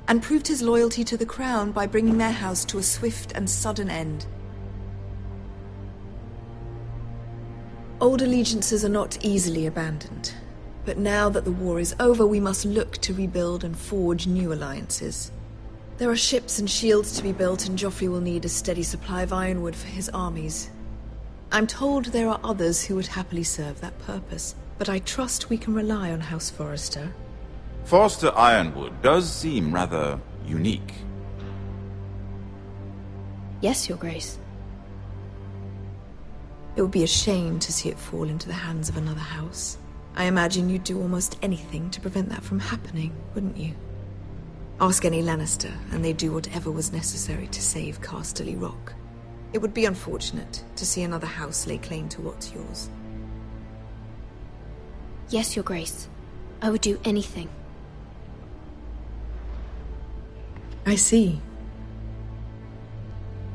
And proved his loyalty to the crown by bringing their house to a swift and sudden end. Old allegiances are not easily abandoned, but now that the war is over, we must look to rebuild and forge new alliances. There are ships and shields to be built, and Joffrey will need a steady supply of ironwood for his armies. I'm told there are others who would happily serve that purpose, but I trust we can rely on House Forrester. Forrester Ironwood does seem rather unique. Yes, Your Grace. It would be a shame to see it fall into the hands of another house. I imagine you'd do almost anything to prevent that from happening, wouldn't you? Ask any Lannister, and they'd do whatever was necessary to save Casterly Rock. It would be unfortunate to see another house lay claim to what's yours. Yes, Your Grace. I would do anything. I see.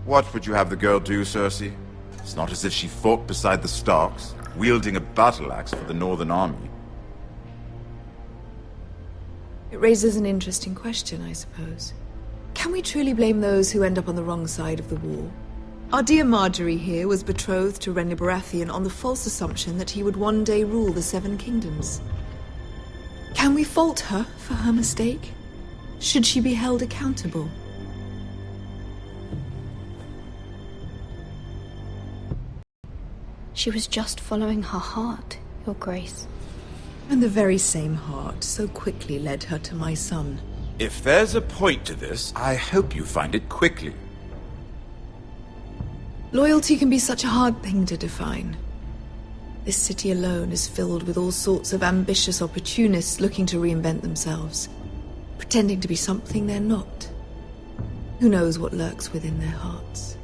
What would you have the girl do, Cersei? It's not as if she fought beside the Starks, wielding a battle axe for the Northern Army. It raises an interesting question, I suppose. Can we truly blame those who end up on the wrong side of the war? Our dear Marjorie here was betrothed to Renly Baratheon on the false assumption that he would one day rule the Seven Kingdoms. Can we fault her for her mistake? Should she be held accountable? She was just following her heart, Your Grace. And the very same heart so quickly led her to my son. If there's a point to this, I hope you find it quickly. Loyalty can be such a hard thing to define. This city alone is filled with all sorts of ambitious opportunists looking to reinvent themselves, pretending to be something they're not. Who knows what lurks within their hearts?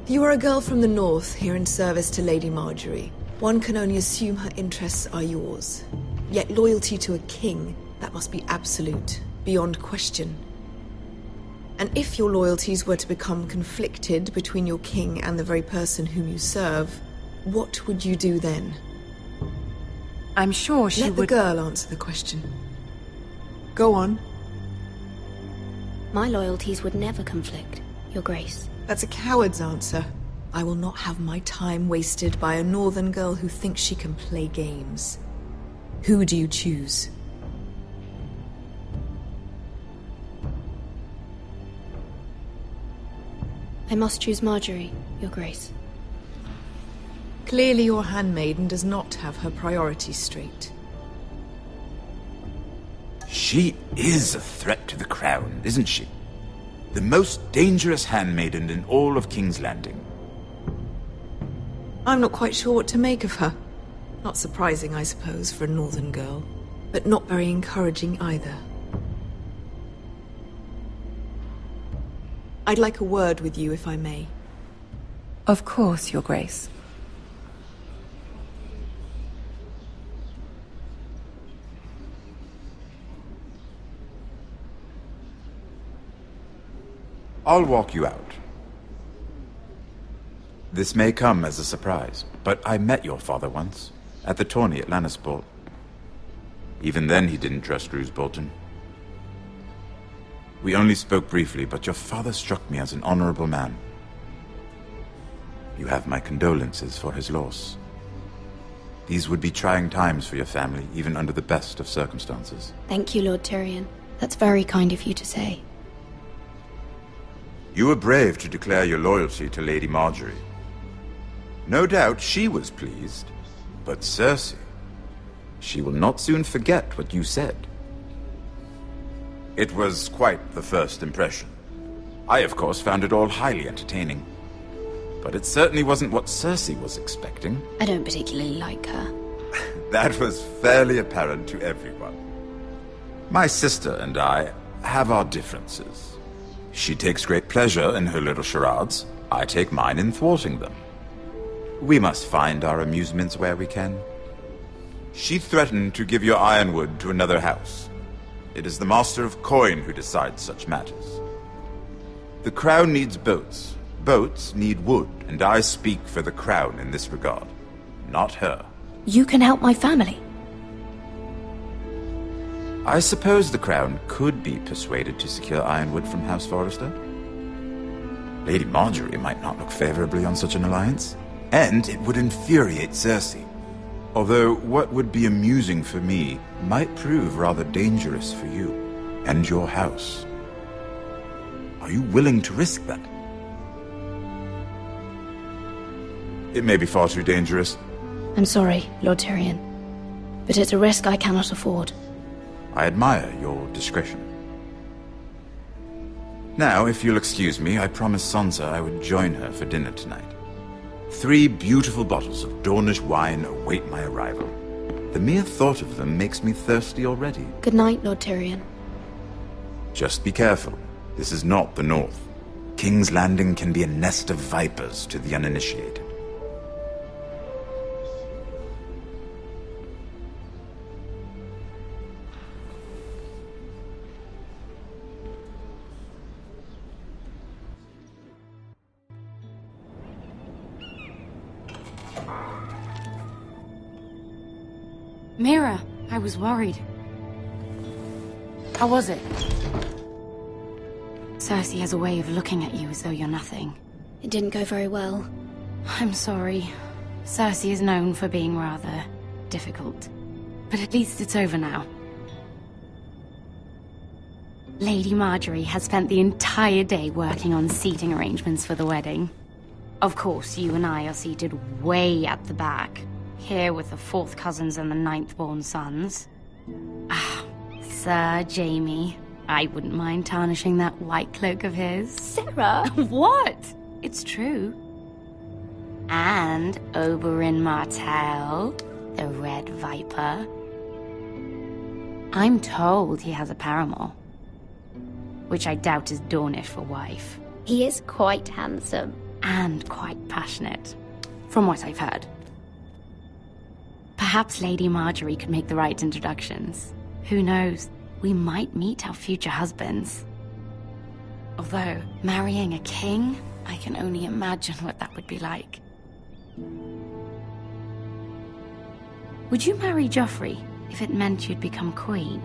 You are a girl from the north, here in service to Lady Marjorie. One can only assume her interests are yours. Yet loyalty to a king, that must be absolute, beyond question. And if your loyalties were to become conflicted between your king and the very person whom you serve, what would you do then? I'm sure she would... Let the girl answer the question. Go on. My loyalties would never conflict, Your Grace. That's a coward's answer. I will not have my time wasted by a northern girl who thinks she can play games. Who do you choose? I must choose Marjorie, Your Grace. Clearly your handmaiden does not have her priorities straight. She is a threat to the crown, isn't she? The most dangerous handmaiden in all of King's Landing. I'm not quite sure what to make of her. Not surprising, I suppose, for a northern girl, but not very encouraging either. I'd like a word with you, if I may. Of course, Your Grace. I'll walk you out. This may come as a surprise, but I met your father once, at the tourney at Lannisport. Even then he didn't trust Roose Bolton. We only spoke briefly, but your father struck me as an honorable man. You have my condolences for his loss. These would be trying times for your family, even under the best of circumstances. Thank you, Lord Tyrion. That's very kind of you to say. You were brave to declare your loyalty to Lady Marjorie. No doubt she was pleased, but Cersei, she will not soon forget what you said. It was quite the first impression. I, of course, found it all highly entertaining. But it certainly wasn't what Cersei was expecting. I don't particularly like her. That was fairly apparent to everyone. My sister and I have our differences. She takes great pleasure in her little charades. I take mine in thwarting them. We must find our amusements where we can. She threatened to give your ironwood to another house. It is the Master of Coin who decides such matters. The Crown needs boats. Boats need wood, and I speak for the Crown in this regard, not her. You can help my family. I suppose the Crown could be persuaded to secure ironwood from House Forrester. Lady Marjorie might not look favorably on such an alliance, and it would infuriate Cersei. Although what would be amusing for me might prove rather dangerous for you. and your house. Are you willing to risk that? It may be far too dangerous. I'm sorry, Lord Tyrion, but it's a risk I cannot afford. I admire your discretion. Now, if you'll excuse me, I promised Sansa I would join her for dinner tonight. 3 beautiful bottles of Dornish wine await my arrival. The mere thought of them makes me thirsty already. Good night, Lord Tyrion. Just be careful. This is not the North. King's Landing can be a nest of vipers to the uninitiated. Mira, I was worried. How was it? Cersei has a way of looking at you as though you're nothing. It didn't go very well. I'm sorry. Cersei is known for being rather difficult. But at least it's over now. Lady Marjorie has spent the entire day working on seating arrangements for the wedding. Of course, you and I are seated way at the back. Here with the 4th cousins and the 9th-born sons. Ah, Sir Jaime. I wouldn't mind tarnishing that white cloak of his. Sarah! What? It's true. And Oberyn Martell, the Red Viper. I'm told he has a paramour. Which I doubt is Dornish for wife. He is quite handsome. And quite passionate. From what I've heard. Perhaps Lady Marjorie could make the right introductions. Who knows? We might meet our future husbands. Although, marrying a king, I can only imagine what that would be like. Would you marry Joffrey if it meant you'd become queen?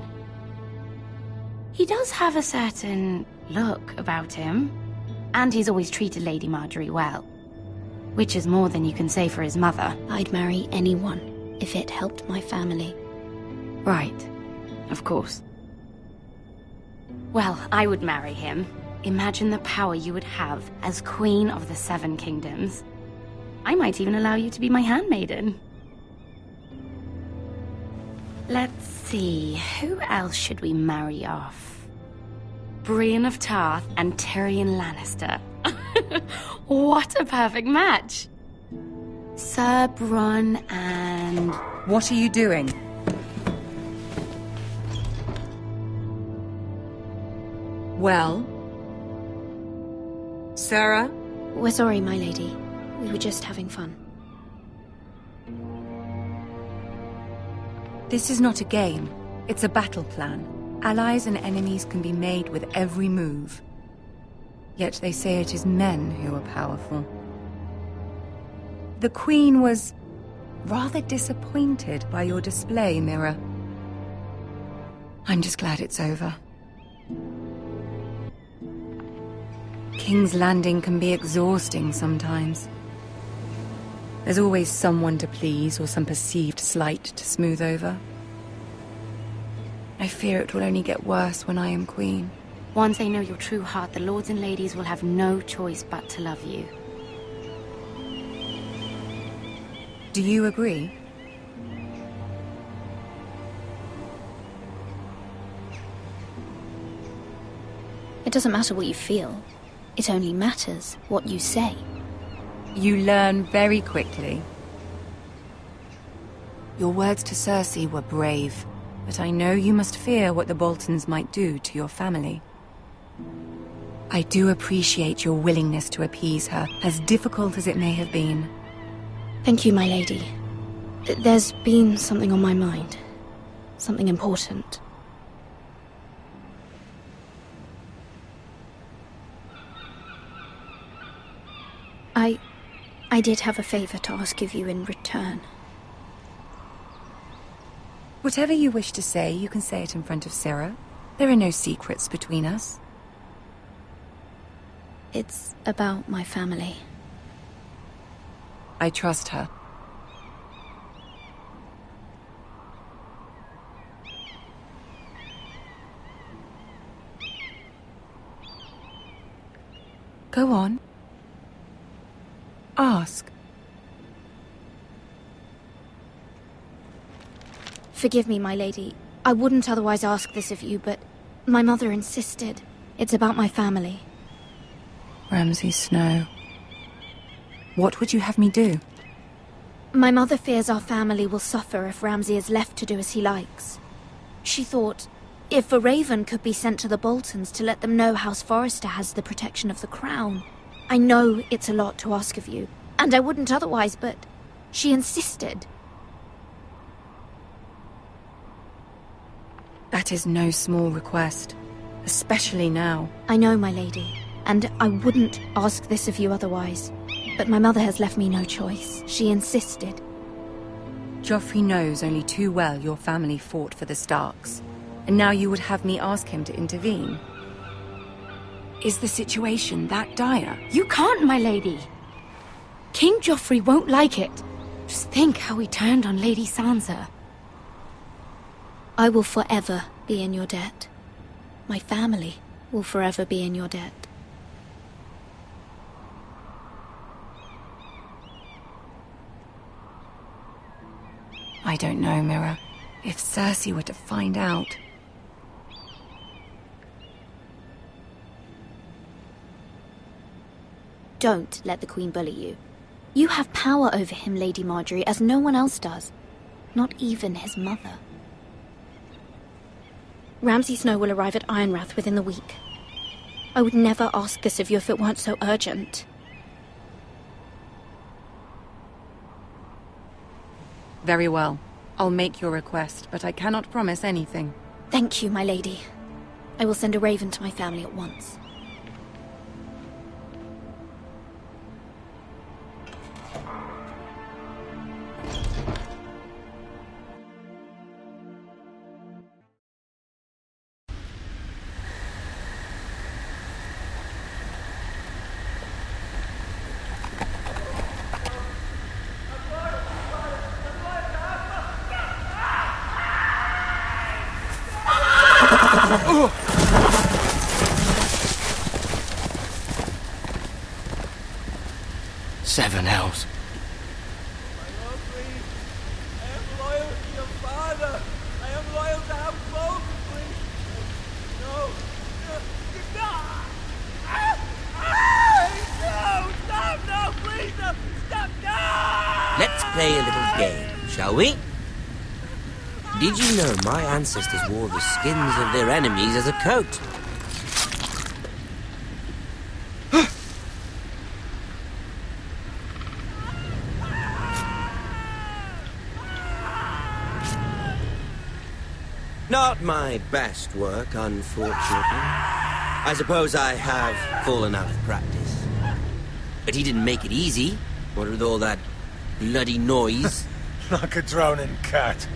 He does have a certain look about him, and he's always treated Lady Marjorie well. Which is more than you can say for his mother. I'd marry anyone if it helped my family. Right. Of course. Well, I would marry him. Imagine the power you would have as Queen of the 7 Kingdoms. I might even allow you to be my handmaiden. Let's see, who else should we marry off? Brienne of Tarth and Tyrion Lannister. What a perfect match! Sir Bronn and... What are you doing? Well? Sarah? We're sorry, my lady. We were just having fun. This is not a game. It's a battle plan. Allies and enemies can be made with every move. Yet they say it is men who are powerful. The Queen was rather disappointed by your display, Mira. I'm just glad it's over. King's Landing can be exhausting sometimes. There's always someone to please or some perceived slight to smooth over. I fear it will only get worse when I am queen. Once they know your true heart, the lords and ladies will have no choice but to love you. Do you agree? It doesn't matter what you feel. It only matters what you say. You learn very quickly. Your words to Cersei were brave, but I know you must fear what the Boltons might do to your family. I do appreciate your willingness to appease her, as difficult as it may have been. Thank you, my lady. There's been something on my mind. Something important. I did have a favor to ask of you in return. Whatever you wish to say, you can say it in front of Sarah. There are no secrets between us. It's about my family. I trust her. Go on. Ask. Forgive me, my lady. I wouldn't otherwise ask this of you, but my mother insisted. It's about my family. Ramsay Snow. What would you have me do? My mother fears our family will suffer if Ramsay is left to do as he likes. She thought, if a raven could be sent to the Boltons to let them know House Forrester has the protection of the crown. I know it's a lot to ask of you, and I wouldn't otherwise, but she insisted. That is no small request, especially now. I know, my lady, and I wouldn't ask this of you otherwise. But my mother has left me no choice. She insisted. Joffrey knows only too well your family fought for the Starks, and now you would have me ask him to intervene. Is the situation that dire? You can't, my lady. King Joffrey won't like it. Just think how he turned on Lady Sansa. I will forever be in your debt. My family will forever be in your debt. I don't know, Mira. If Cersei were to find out... Don't let the Queen bully you. You have power over him, Lady Marjorie, as no one else does. Not even his mother. Ramsay Snow will arrive at Ironrath within the week. I would never ask this of you if it weren't so urgent. Very well. I'll make your request, but I cannot promise anything. Thank you, my lady. I will send a raven to my family at once. Seven hells. Let's play a little game, shall we? Did you know my ancestors wore the skins of their enemies as a coat? Not my best work, unfortunately. I suppose I have fallen out of practice. But he didn't make it easy, what with all that bloody noise. Like a drowning cat.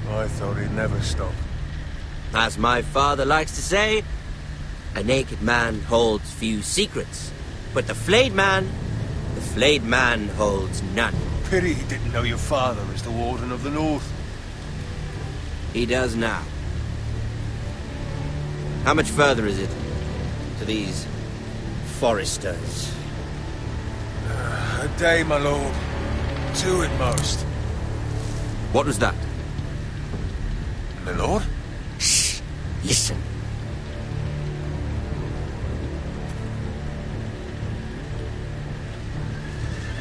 I thought he'd never stop. As my father likes to say, a naked man holds few secrets, but the flayed man holds none. Pity he didn't know your father is the Warden of the North. He does now. How much further is it to these Foresters? A day, my lord. 2 at most. What was that? My lord? Shh! Listen.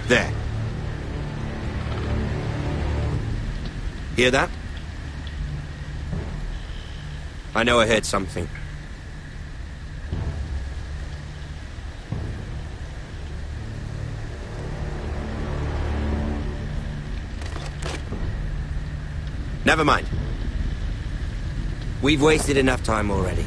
There. Hear that? I know I heard something. Never mind. We've wasted enough time already.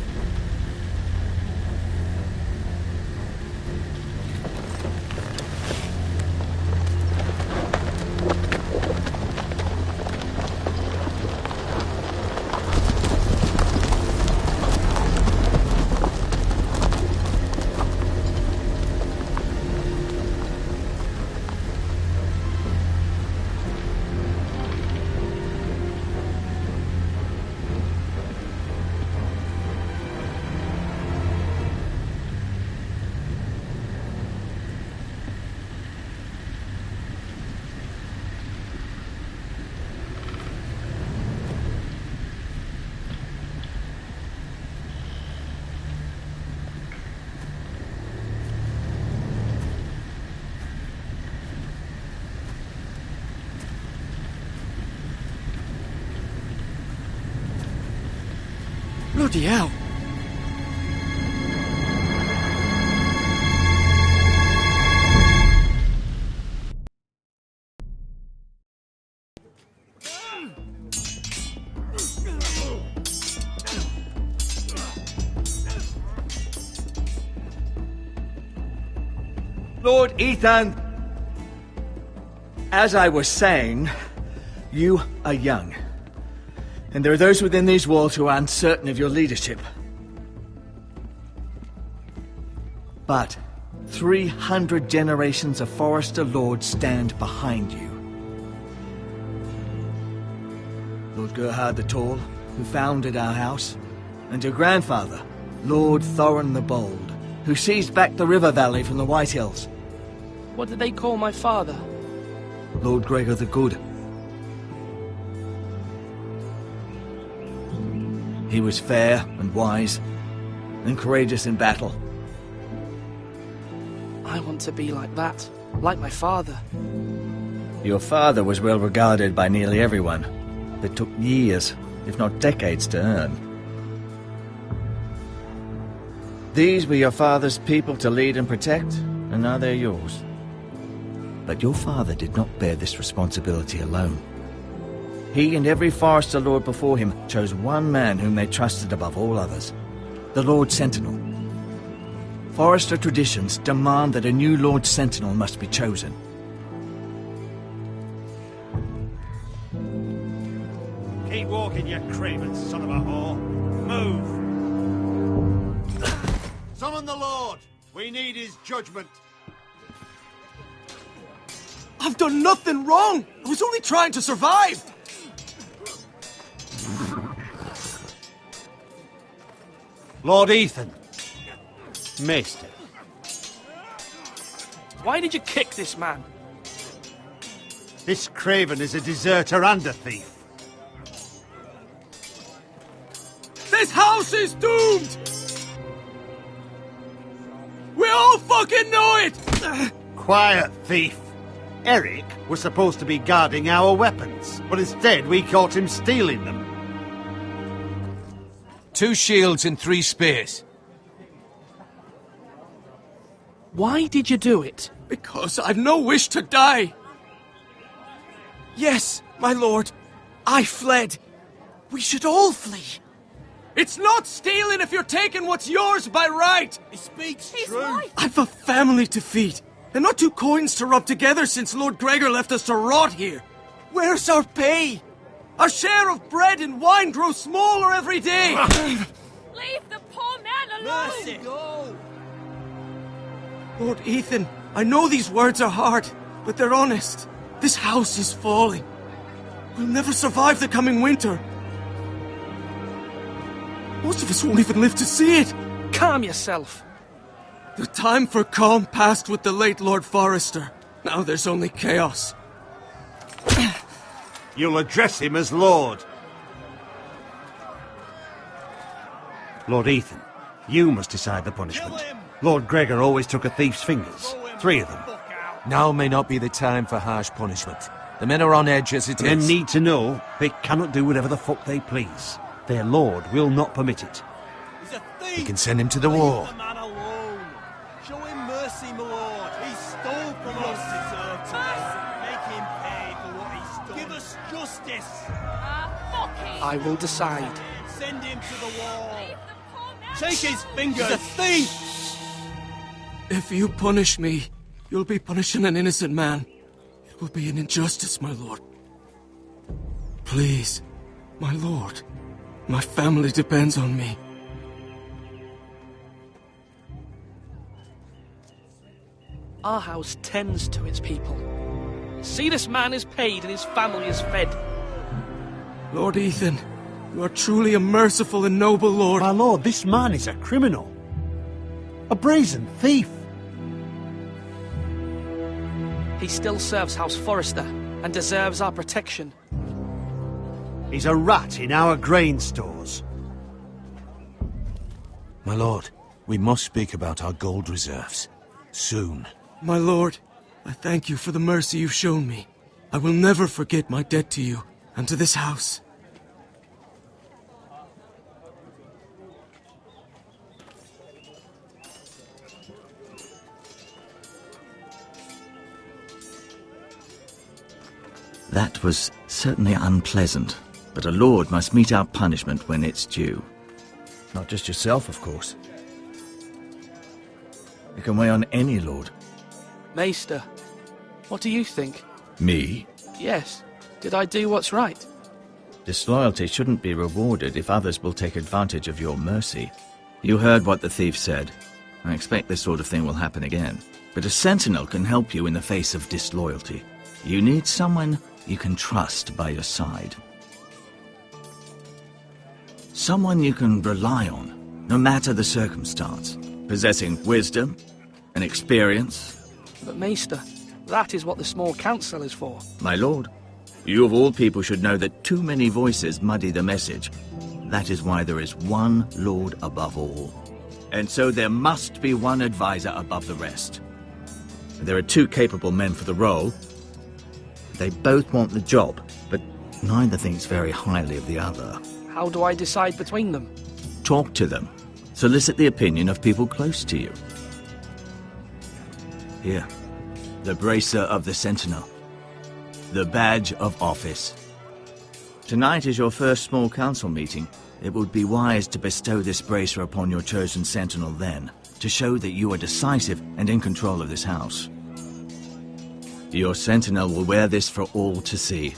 Bloody hell! Lord Ethan! As I was saying, you are young. And there are those within these walls who are uncertain of your leadership. But 300 generations of Forester Lords stand behind you. Lord Gerhard the Tall, who founded our house, and your grandfather, Lord Thorin the Bold, who seized back the river valley from the White Hills. What did they call my father? Lord Gregor the Good. He was fair and wise, and courageous in battle. I want to be like that, like my father. Your father was well regarded by nearly everyone. It took years, if not decades, to earn. These were your father's people to lead and protect, and now they're yours. But your father did not bear this responsibility alone. He and every Forester Lord before him chose one man whom they trusted above all others, the Lord Sentinel. Forester traditions demand that a new Lord Sentinel must be chosen. Keep walking, you craven son of a whore. Move! Summon the Lord! We need his judgment. I've done nothing wrong! I was only trying to survive! Lord Ethan. Maester. Why did you kick this man? This craven is a deserter and a thief. This house is doomed! We all fucking know it! Quiet, thief. Eric was supposed to be guarding our weapons, but instead we caught him stealing them. 2 shields and 3 spears. Why did you do it? Because I've no wish to die. Yes, my lord. I fled. We should all flee. It's not stealing if you're taking what's yours by right. He speaks true. Right. I've a family to feed, and not 2 coins to rub together since Lord Gregor left us to rot here. Where's our pay? Our share of bread and wine grows smaller every day. Leave the poor man alone! Mercy. Go. Lord Ethan, I know these words are hard, but they're honest. This house is falling. We'll never survive the coming winter. Most of us won't even live to see it. Calm yourself. The time for calm passed with the late Lord Forester. Now there's only chaos. You'll address him as Lord. Lord Ethan, you must decide the punishment. Lord Gregor always took a thief's fingers. 3 of them. Now may not be the time for harsh punishment. The men are on edge as it Men is. need to know they cannot do whatever the fuck they please. Their lord will not permit it. We can send him to the war. Leave the man alone. Show him mercy, my lord. He stole from us. Make him pay for what he's done. Give us justice. I will decide. Send him to the wall. Take his fingers. He's a thief. If you punish me, you'll be punishing an innocent man. It will be an injustice, my lord. Please, my lord. My family depends on me. Our house tends to its people. See, this man is paid and his family is fed. Lord Ethan, you are truly a merciful and noble lord. My lord, this man is a criminal. A brazen thief. He still serves House Forester and deserves our protection. He's a rat in our grain stores. My lord, we must speak about our gold reserves. Soon. My lord, I thank you for the mercy you've shown me. I will never forget my debt to you and to this house. That was certainly unpleasant, but a lord must mete out punishment when it's due. Not just yourself, of course. It can weigh on any lord. Maester, what do you think? Me? Yes. Did I do what's right? Disloyalty shouldn't be rewarded if others will take advantage of your mercy. You heard what the thief said. I expect this sort of thing will happen again. But a sentinel can help you in the face of disloyalty. You need someone you can trust by your side. Someone you can rely on, no matter the circumstance. Possessing wisdom and experience. But Maester, that is what the small council is for. My lord, you of all people should know that too many voices muddy the message. That is why there is one lord above all. And so there must be one advisor above the rest. There are two capable men for the role. They both want the job, but neither thinks very highly of the other. How do I decide between them? Talk to them. Solicit the opinion of people close to you. Here, the bracer of the Sentinel. The badge of office. Tonight is your first small council meeting. It would be wise to bestow this bracer upon your chosen Sentinel then, to show that you are decisive and in control of this house. Your Sentinel will wear this for all to see.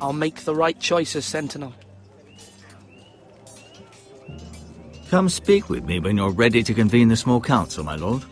I'll make the right choice as Sentinel. Come speak with me when you're ready to convene the small council, my lord.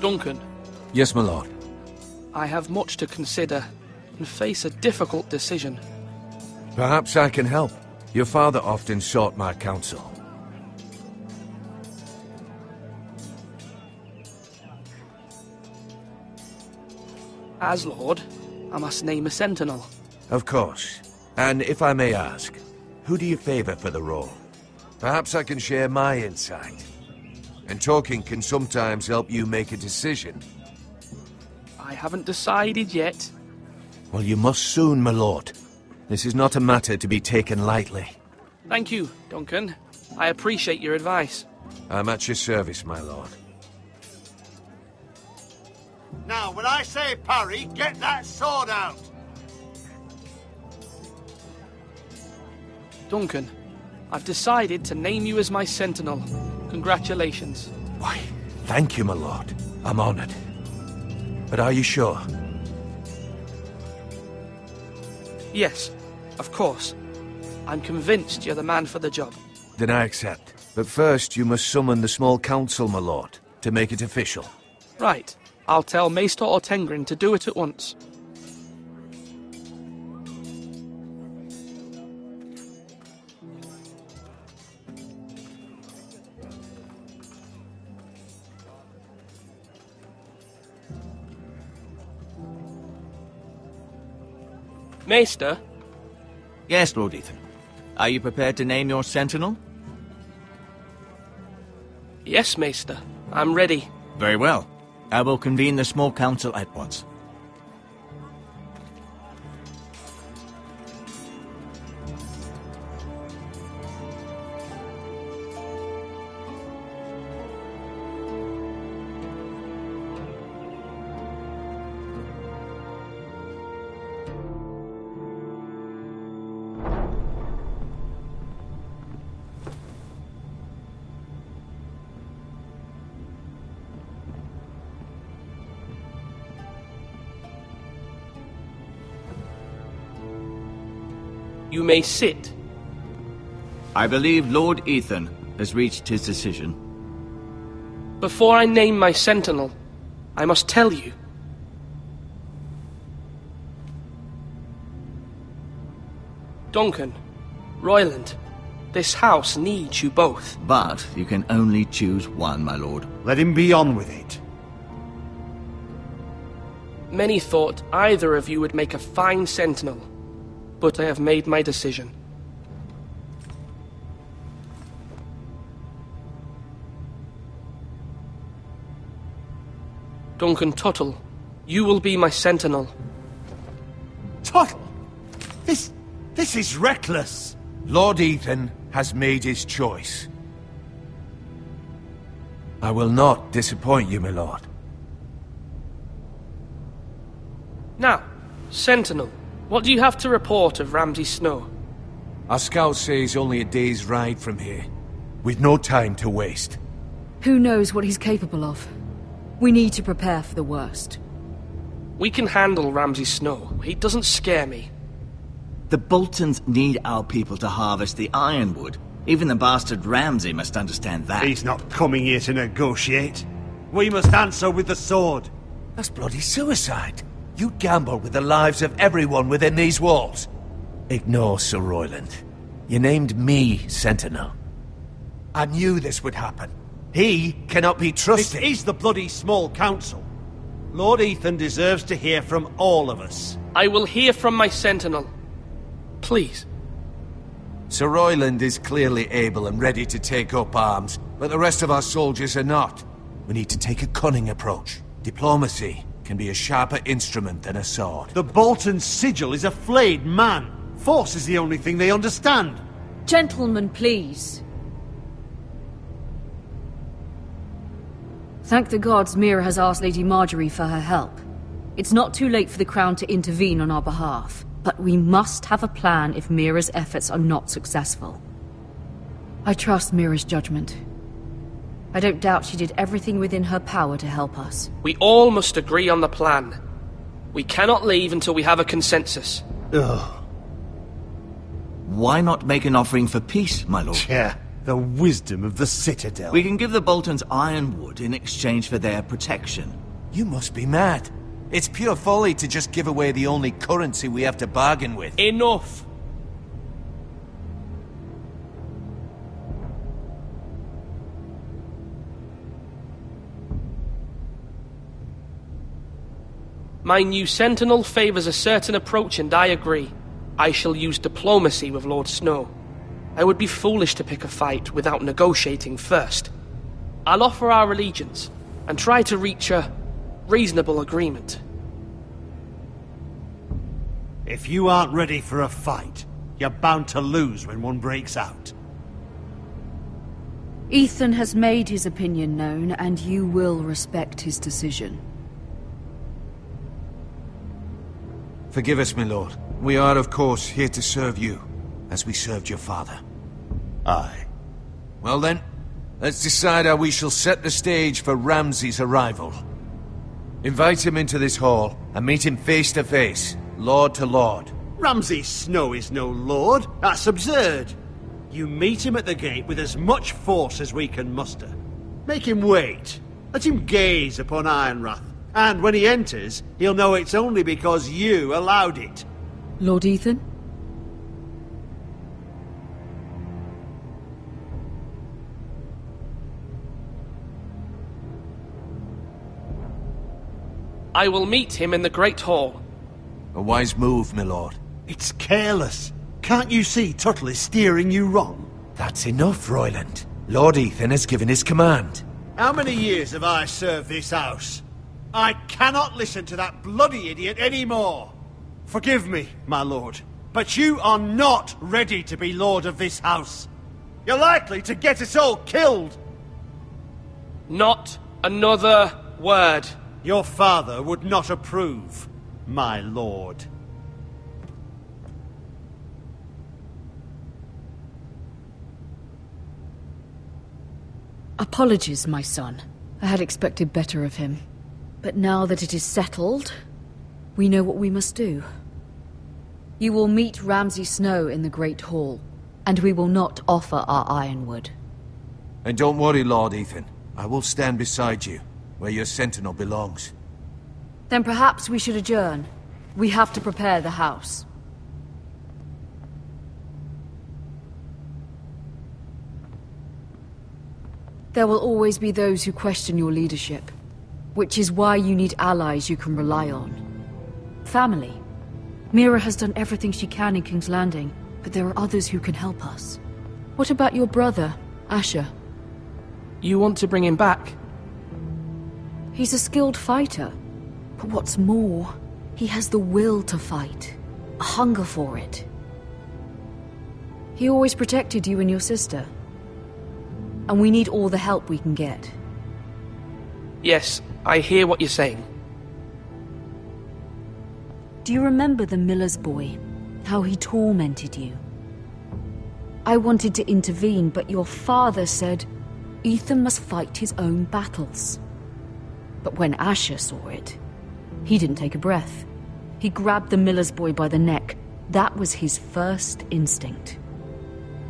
Duncan. Yes, my lord. I have much to consider and face a difficult decision. Perhaps I can help. Your father often sought my counsel. As Lord, I must name a sentinel. Of course. And if I may ask, who do you favor for the role? Perhaps I can share my insight. And talking can sometimes help you make a decision. I haven't decided yet. Well, you must soon, my lord. This is not a matter to be taken lightly. Thank you, Duncan. I appreciate your advice. I'm at your service, my lord. Now, when I say parry, get that sword out! Duncan, I've decided to name you as my sentinel. Congratulations. Why, thank you, my lord. I'm honored. But are you sure? Yes, of course. I'm convinced you're the man for the job. Then I accept. But first, you must summon the small council, my lord, to make it official. Right. I'll tell Maester Ortengrin to do it at once. Maester? Yes, Lord Ethan. Are you prepared to name your sentinel? Yes, Maester. I'm ready. Very well. I will convene the small council at once. You may sit. I believe Lord Ethan has reached his decision. Before I name my sentinel, I must tell you. Duncan, Royland, this house needs you both. But you can only choose one, my lord. Let him be on with it. Many thought either of you would make a fine sentinel, but I have made my decision. Duncan Tuttle, you will be my sentinel. Tuttle? This is reckless. Lord Ethan has made his choice. I will not disappoint you, my lord. Now, sentinel, what do you have to report of Ramsay Snow? Our scouts say he's only a day's ride from here, with no time to waste. Who knows what he's capable of? We need to prepare for the worst. We can handle Ramsay Snow. He doesn't scare me. The Boltons need our people to harvest the ironwood. Even the bastard Ramsay must understand that. He's not coming here to negotiate. We must answer with the sword. That's bloody suicide. You gamble with the lives of everyone within these walls. Ignore Sir Royland. You named me Sentinel. I knew this would happen. He cannot be trusted. This is the bloody small council. Lord Ethan deserves to hear from all of us. I will hear from my sentinel. Please. Sir Royland is clearly able and ready to take up arms, but the rest of our soldiers are not. We need to take a cunning approach. Diplomacy can be a sharper instrument than a sword. The Bolton sigil is a flayed man. Force is the only thing they understand. Gentlemen, please. Thank the gods Mira has asked Lady Marjorie for her help. It's not too late for the Crown to intervene on our behalf, but we must have a plan if Mira's efforts are not successful. I trust Mira's judgment. I don't doubt she did everything within her power to help us. We all must agree on the plan. We cannot leave until we have a consensus. Ugh. Why not make an offering for peace, my lord? Yeah, the wisdom of the Citadel. We can give the Boltons ironwood in exchange for their protection. You must be mad. It's pure folly to just give away the only currency we have to bargain with. Enough! My new sentinel favors a certain approach, and I agree. I shall use diplomacy with Lord Snow. I would be foolish to pick a fight without negotiating first. I'll offer our allegiance, and try to reach a reasonable agreement. If you aren't ready for a fight, you're bound to lose when one breaks out. Ethan has made his opinion known, and you will respect his decision. Forgive us, my lord. We are, of course, here to serve you, as we served your father. Aye. Well then, let's decide how we shall set the stage for Ramsay's arrival. Invite him into this hall, and meet him face to face, lord to lord. Ramsay Snow is no lord. That's absurd. You meet him at the gate with as much force as we can muster. Make him wait. Let him gaze upon Ironrath. And when he enters, he'll know it's only because you allowed it. Lord Ethan? I will meet him in the Great Hall. A wise move, my lord. It's careless. Can't you see Tuttle is steering you wrong? That's enough, Royland. Lord Ethan has given his command. How many years have I served this house? I cannot listen to that bloody idiot anymore. Forgive me, my lord, but you are not ready to be lord of this house. You're likely to get us all killed. Not another word. Your father would not approve, my lord. Apologies, my son. I had expected better of him. But now that it is settled, we know what we must do. You will meet Ramsay Snow in the Great Hall, and we will not offer our ironwood. And don't worry, Lord Ethan. I will stand beside you, where your sentinel belongs. Then perhaps we should adjourn. We have to prepare the house. There will always be those who question your leadership, which is why you need allies you can rely on. Family. Mira has done everything she can in King's Landing, but there are others who can help us. What about your brother, Asher? You want to bring him back? He's a skilled fighter. But what's more, he has the will to fight. A hunger for it. He always protected you and your sister. And we need all the help we can get. Yes, I hear what you're saying. Do you remember the miller's boy? How he tormented you? I wanted to intervene, but your father said Ethan must fight his own battles. But when Asher saw it, he didn't take a breath. He grabbed the miller's boy by the neck. That was his first instinct.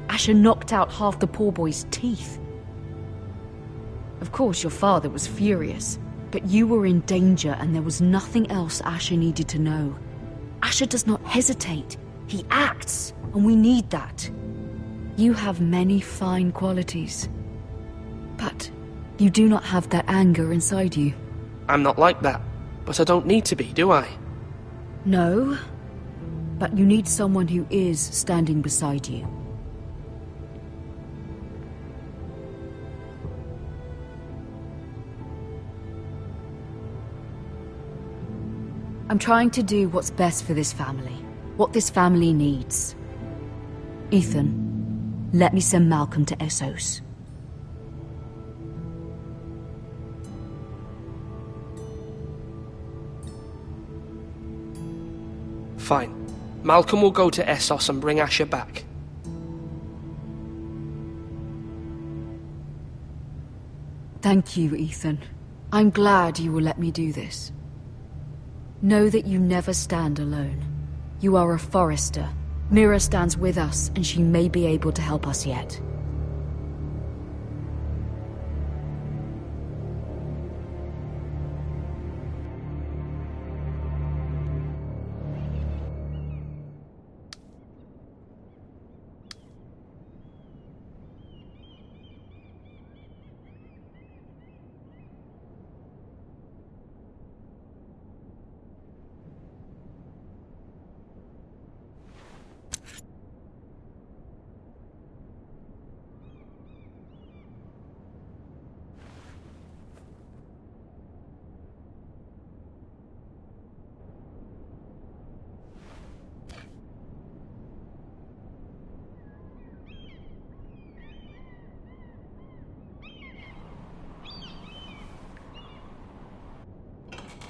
Asher knocked out half the poor boy's teeth. Of course, your father was furious, but you were in danger and there was nothing else Asher needed to know. Asher does not hesitate. He acts, and we need that. You have many fine qualities, but you do not have that anger inside you. I'm not like that, but I don't need to be, do I? No, but you need someone who is standing beside you. I'm trying to do what's best for this family, what this family needs. Ethan, let me send Malcolm to Essos. Fine. Malcolm will go to Essos and bring Asher back. Thank you, Ethan. I'm glad you will let me do this. Know that you never stand alone. You are a Forrester. Mira stands with us, and she may be able to help us yet.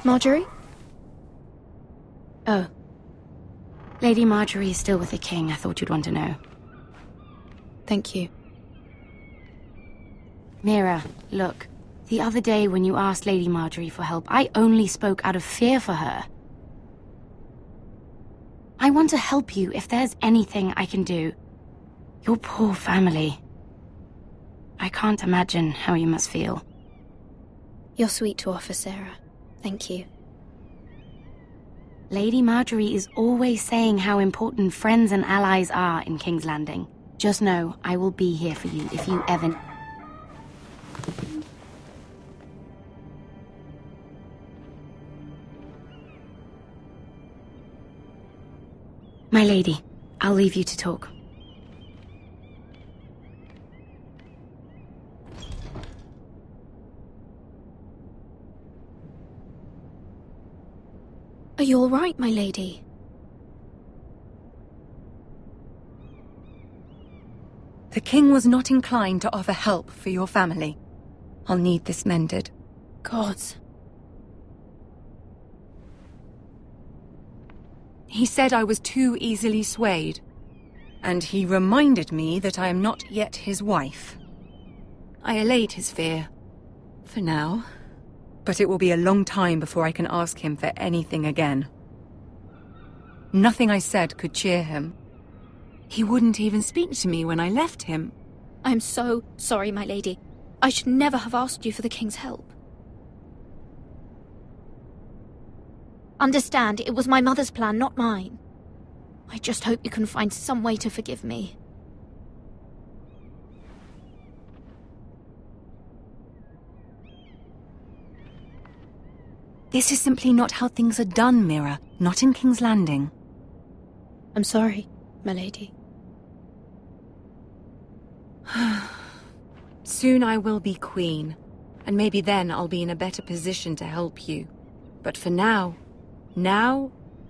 Marjorie? Oh. Lady Marjorie is still with the king. I thought you'd want to know. Thank you. Mira, look. The other day when you asked Lady Marjorie for help, I only spoke out of fear for her. I want to help you if there's anything I can do. Your poor family. I can't imagine how you must feel. You're sweet to offer, Sarah. Thank you. Lady Marjorie is always saying how important friends and allies are in King's Landing. Just know, I will be here for you if you ever... My lady, I'll leave you to talk. Are you all right, my lady? The king was not inclined to offer help for your family. I'll need this mended. Gods. He said I was too easily swayed. And he reminded me that I am not yet his wife. I allayed his fear. For now. But it will be a long time before I can ask him for anything again. Nothing I said could cheer him. He wouldn't even speak to me when I left him. I'm so sorry, my lady. I should never have asked you for the king's help. Understand, it was my mother's plan, not mine. I just hope you can find some way to forgive me. This is simply not how things are done, Mira. Not in King's Landing. I'm sorry, my lady. Soon I will be queen, and maybe then I'll be in a better position to help you. But for now,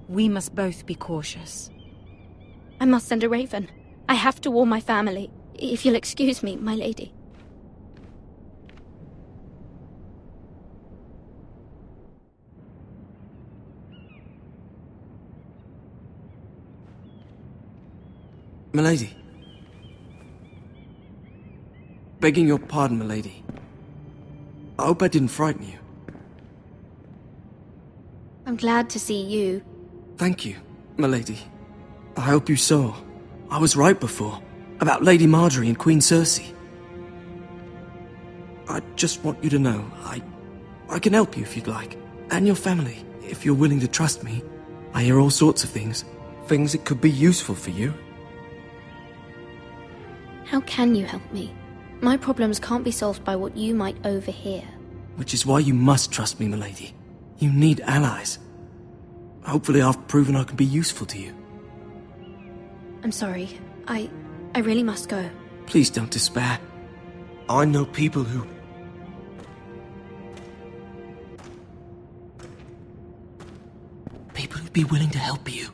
we must both be cautious. I must send a raven. I have to warn my family. If you'll excuse me, my lady. Milady. Begging your pardon, milady. I hope I didn't frighten you. I'm glad to see you. Thank you, milady. I hope you saw. I was right before, about Lady Marjorie and Queen Cersei. I just want you to know, I can help you if you'd like. And your family, if you're willing to trust me. I hear all sorts of things. Things that could be useful for you. How can you help me? My problems can't be solved by what you might overhear. Which is why you must trust me, milady. You need allies. Hopefully I've proven I can be useful to you. I'm sorry. I really must go. Please don't despair. I know people who... People who'd be willing to help you.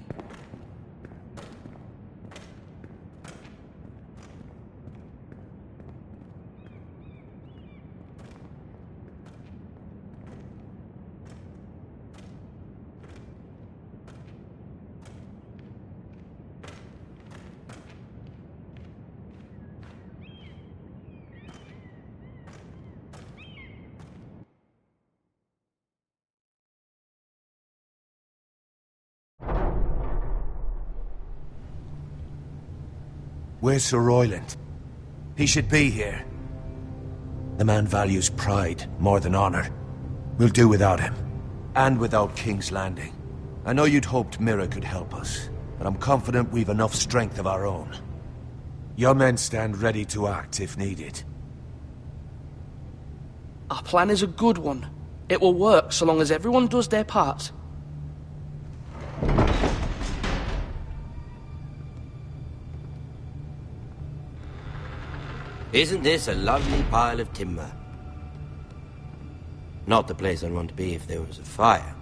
Where's Sir Royland? He should be here. The man values pride more than honor. We'll do without him. And without King's Landing. I know you'd hoped Mira could help us, but I'm confident we've enough strength of our own. Your men stand ready to act if needed. Our plan is a good one. It will work so long as everyone does their part. Isn't this a lovely pile of timber? Not the place I'd want to be if there was a fire.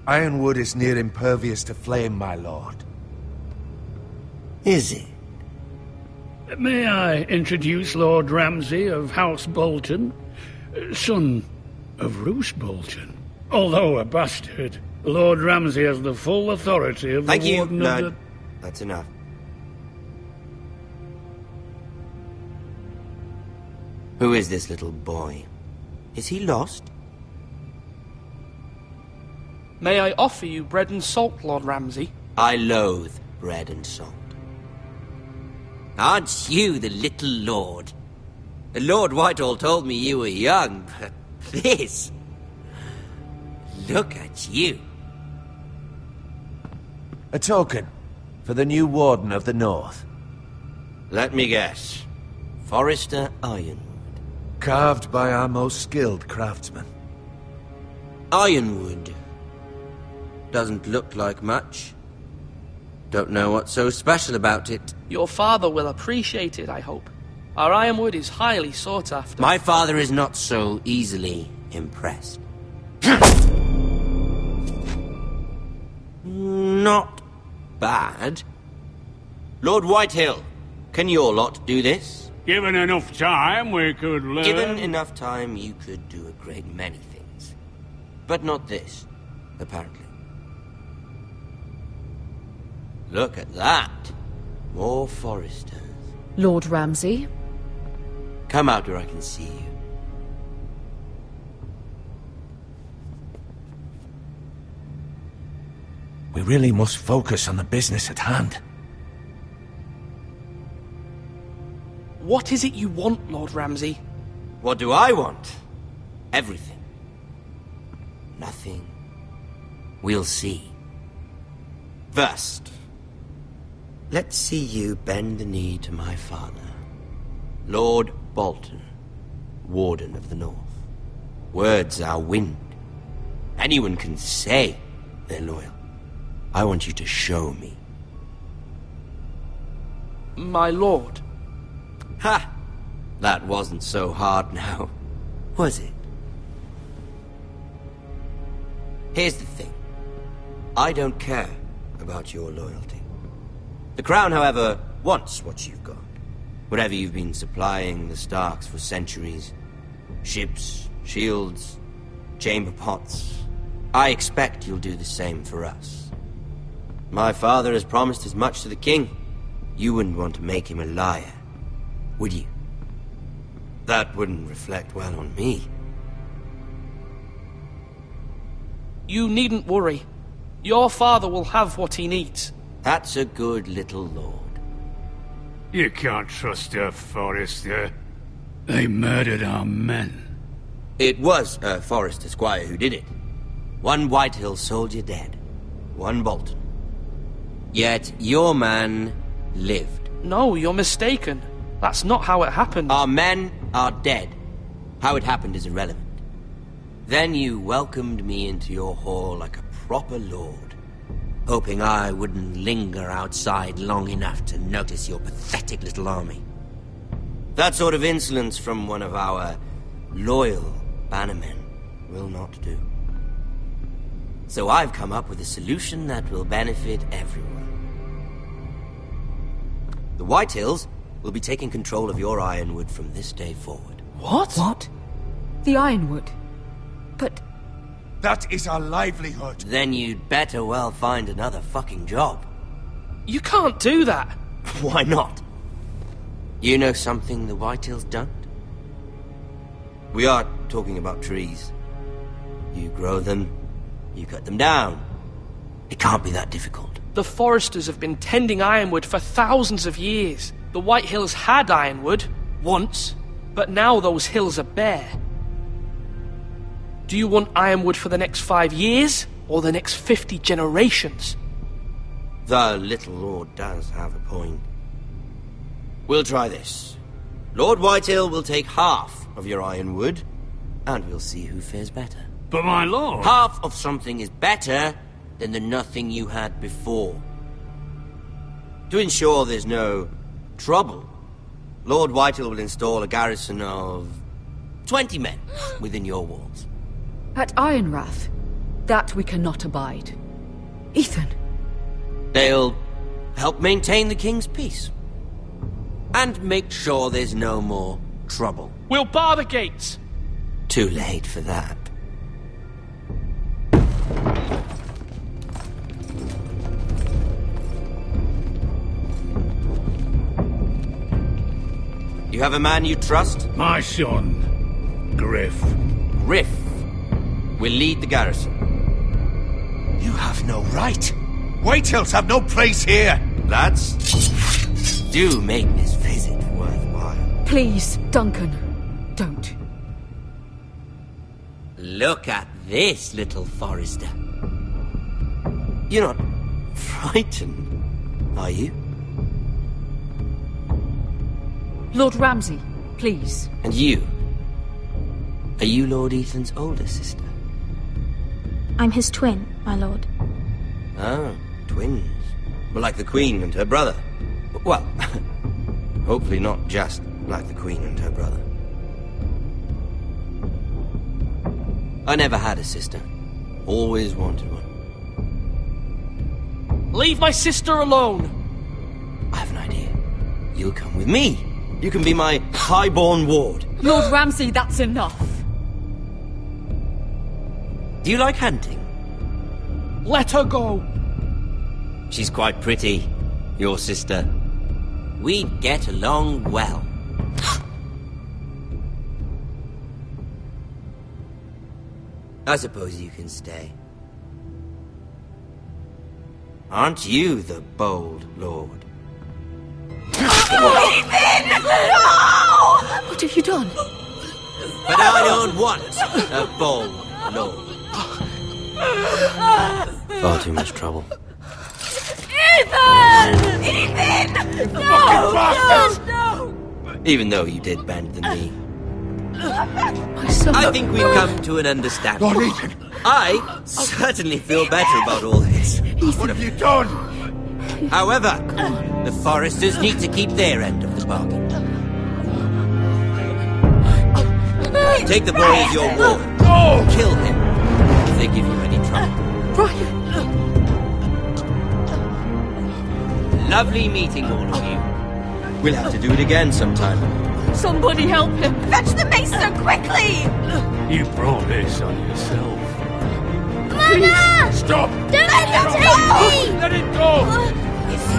Ironwood is near impervious to flame, my lord. Is it? May I introduce Lord Ramsay of House Bolton, son of Roose Bolton. Although a bastard, Lord Ramsay has the full authority of the Warden of the... That's enough. Who is this little boy? Is he lost? May I offer you bread and salt, Lord Ramsay? I loathe bread and salt. Aren't you the little lord? Lord Whitehall told me you were young, but this... Look at you. A token for the new Warden of the North. Let me guess. Forrester Ironwood. Carved by our most skilled craftsmen. Ironwood. Doesn't look like much. Don't know what's so special about it. Your father will appreciate it, I hope. Our ironwood is highly sought after. My father is not so easily impressed. Not bad. Lord Whitehill, can your lot do this? Given enough time, we could learn... Given enough time, you could do a great many things. But not this, apparently. Look at that. More Foresters. Lord Ramsay? Come out where I can see you. We really must focus on the business at hand. What is it you want, Lord Ramsay? What do I want? Everything. Nothing. We'll see. First, let's see you bend the knee to my father, Lord Bolton, Warden of the North. Words are wind. Anyone can say they're loyal. I want you to show me. My lord. Ha! That wasn't so hard now, was it? Here's the thing. I don't care about your loyalty. The Crown, however, wants what you've got. Whatever you've been supplying the Starks for centuries. Ships, shields, chamber pots. I expect you'll do the same for us. My father has promised as much to the king. You wouldn't want to make him a liar, would you? That wouldn't reflect well on me. You needn't worry. Your father will have what he needs. That's a good little lord. You can't trust her, Forrester. They murdered our men. It was a Forrester squire who did it. One Whitehill soldier dead. One Bolton. Yet your man lived. No, you're mistaken. That's not how it happened. Our men are dead. How it happened is irrelevant. Then you welcomed me into your hall like a proper lord, hoping I wouldn't linger outside long enough to notice your pathetic little army. That sort of insolence from one of our loyal bannermen will not do. So I've come up with a solution that will benefit everyone. The Whitehills will be taking control of your Ironwood from this day forward. What? What? The Ironwood? But... That is our livelihood. Then you'd better well find another fucking job. You can't do that. Why not? You know something the Whitehills don't? We are talking about trees. You grow them, you cut them down. It can't be that difficult. The Foresters have been tending Ironwood for thousands of years. The Whitehills had Ironwood, once, but now those hills are bare. Do you want Ironwood for the next 5 years, or the next 50 generations? The little lord does have a point. We'll try this. Lord Whitehill will take half of your Ironwood, and we'll see who fares better. But my lord... Half of something is better than the nothing you had before. To ensure there's no trouble, Lord Whitehill will install a garrison of 20 men within your walls. At Ironrath? That we cannot abide. Ethan! They'll help maintain the king's peace. And make sure there's no more trouble. We'll bar the gates! Too late for that. You have a man you trust? My son, Griff. Griff will lead the garrison. You have no right. Whitehills have no place here. Lads, do make this visit worthwhile. Please, Duncan, don't. Look at this, little Forrester. You're not frightened, are you? Lord Ramsay, please. And you? Are you Lord Ethan's older sister? I'm his twin, my lord. Ah, twins. Well, like the Queen and her brother. Well, hopefully not just like the Queen and her brother. I never had a sister. Always wanted one. Leave my sister alone! I have an idea. You'll come with me. You can be my highborn ward. Lord Ramsay, that's enough. Do you like hunting? Let her go! She's quite pretty, your sister. We'd get along well. I suppose you can stay. Aren't you the bold lord? Ethan! No! What have you done? But I don't want a bold lord. Far too much trouble. Ethan! Ethan! No! No! Even though you did bend the knee. I think we've come to an understanding. Lord Ethan! I certainly feel better about all this. What have you done? However, the Foresters need to keep their end of the bargain. Take the boy as your ward. Kill him if they give you any trouble. Lovely meeting all of you. We'll have to do it again sometime. Somebody help him! Fetch the maester, quickly! You brought this on yourself. Mama! Stop! Don't let them take me! Let it go!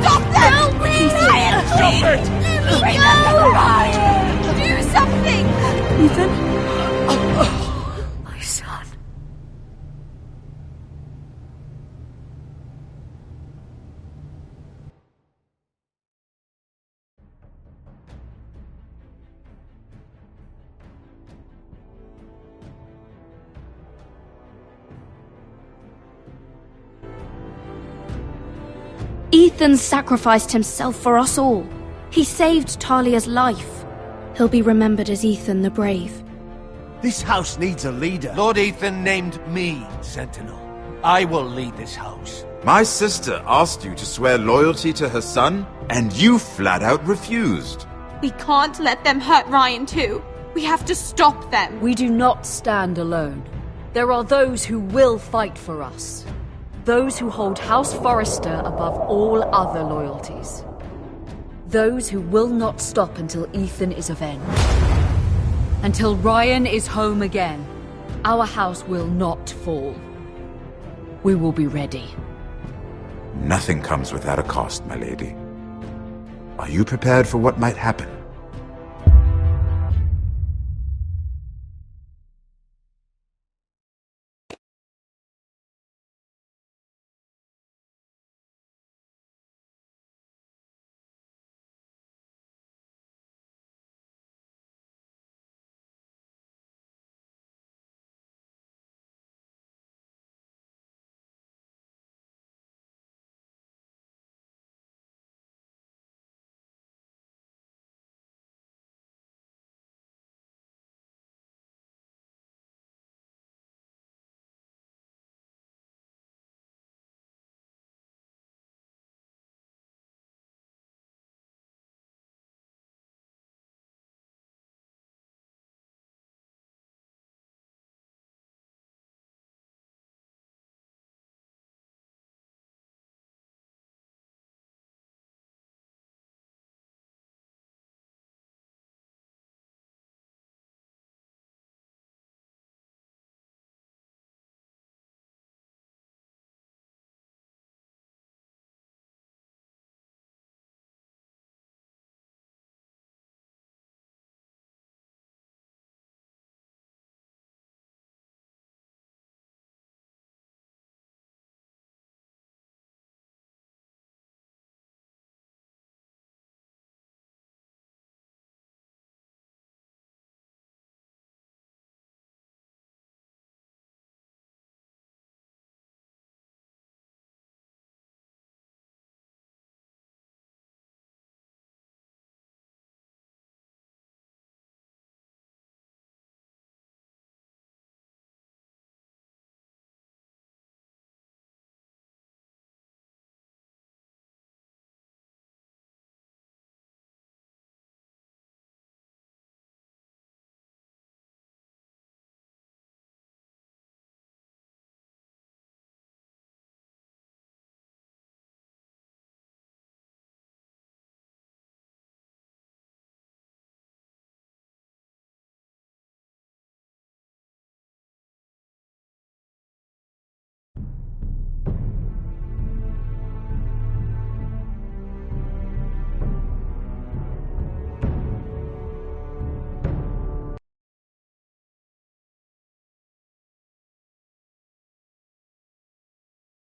Stop them! Help me! Ryan, Stop it! bring them to Ryan! Do something! Ethan? My son. Ethan sacrificed himself for us all. He saved Talia's life. He'll be remembered as Ethan the Brave. This house needs a leader. Lord Ethan named me Sentinel. I will lead this house. My sister asked you to swear loyalty to her son, and you flat out refused. We can't let them hurt Ryan too. We have to stop them. We do not stand alone. There are those who will fight for us. Those who hold House Forrester above all other loyalties. Those who will not stop until Ethan is avenged. Until Ryan is home again, our house will not fall. We will be ready. Nothing comes without a cost, my lady. Are you prepared for what might happen?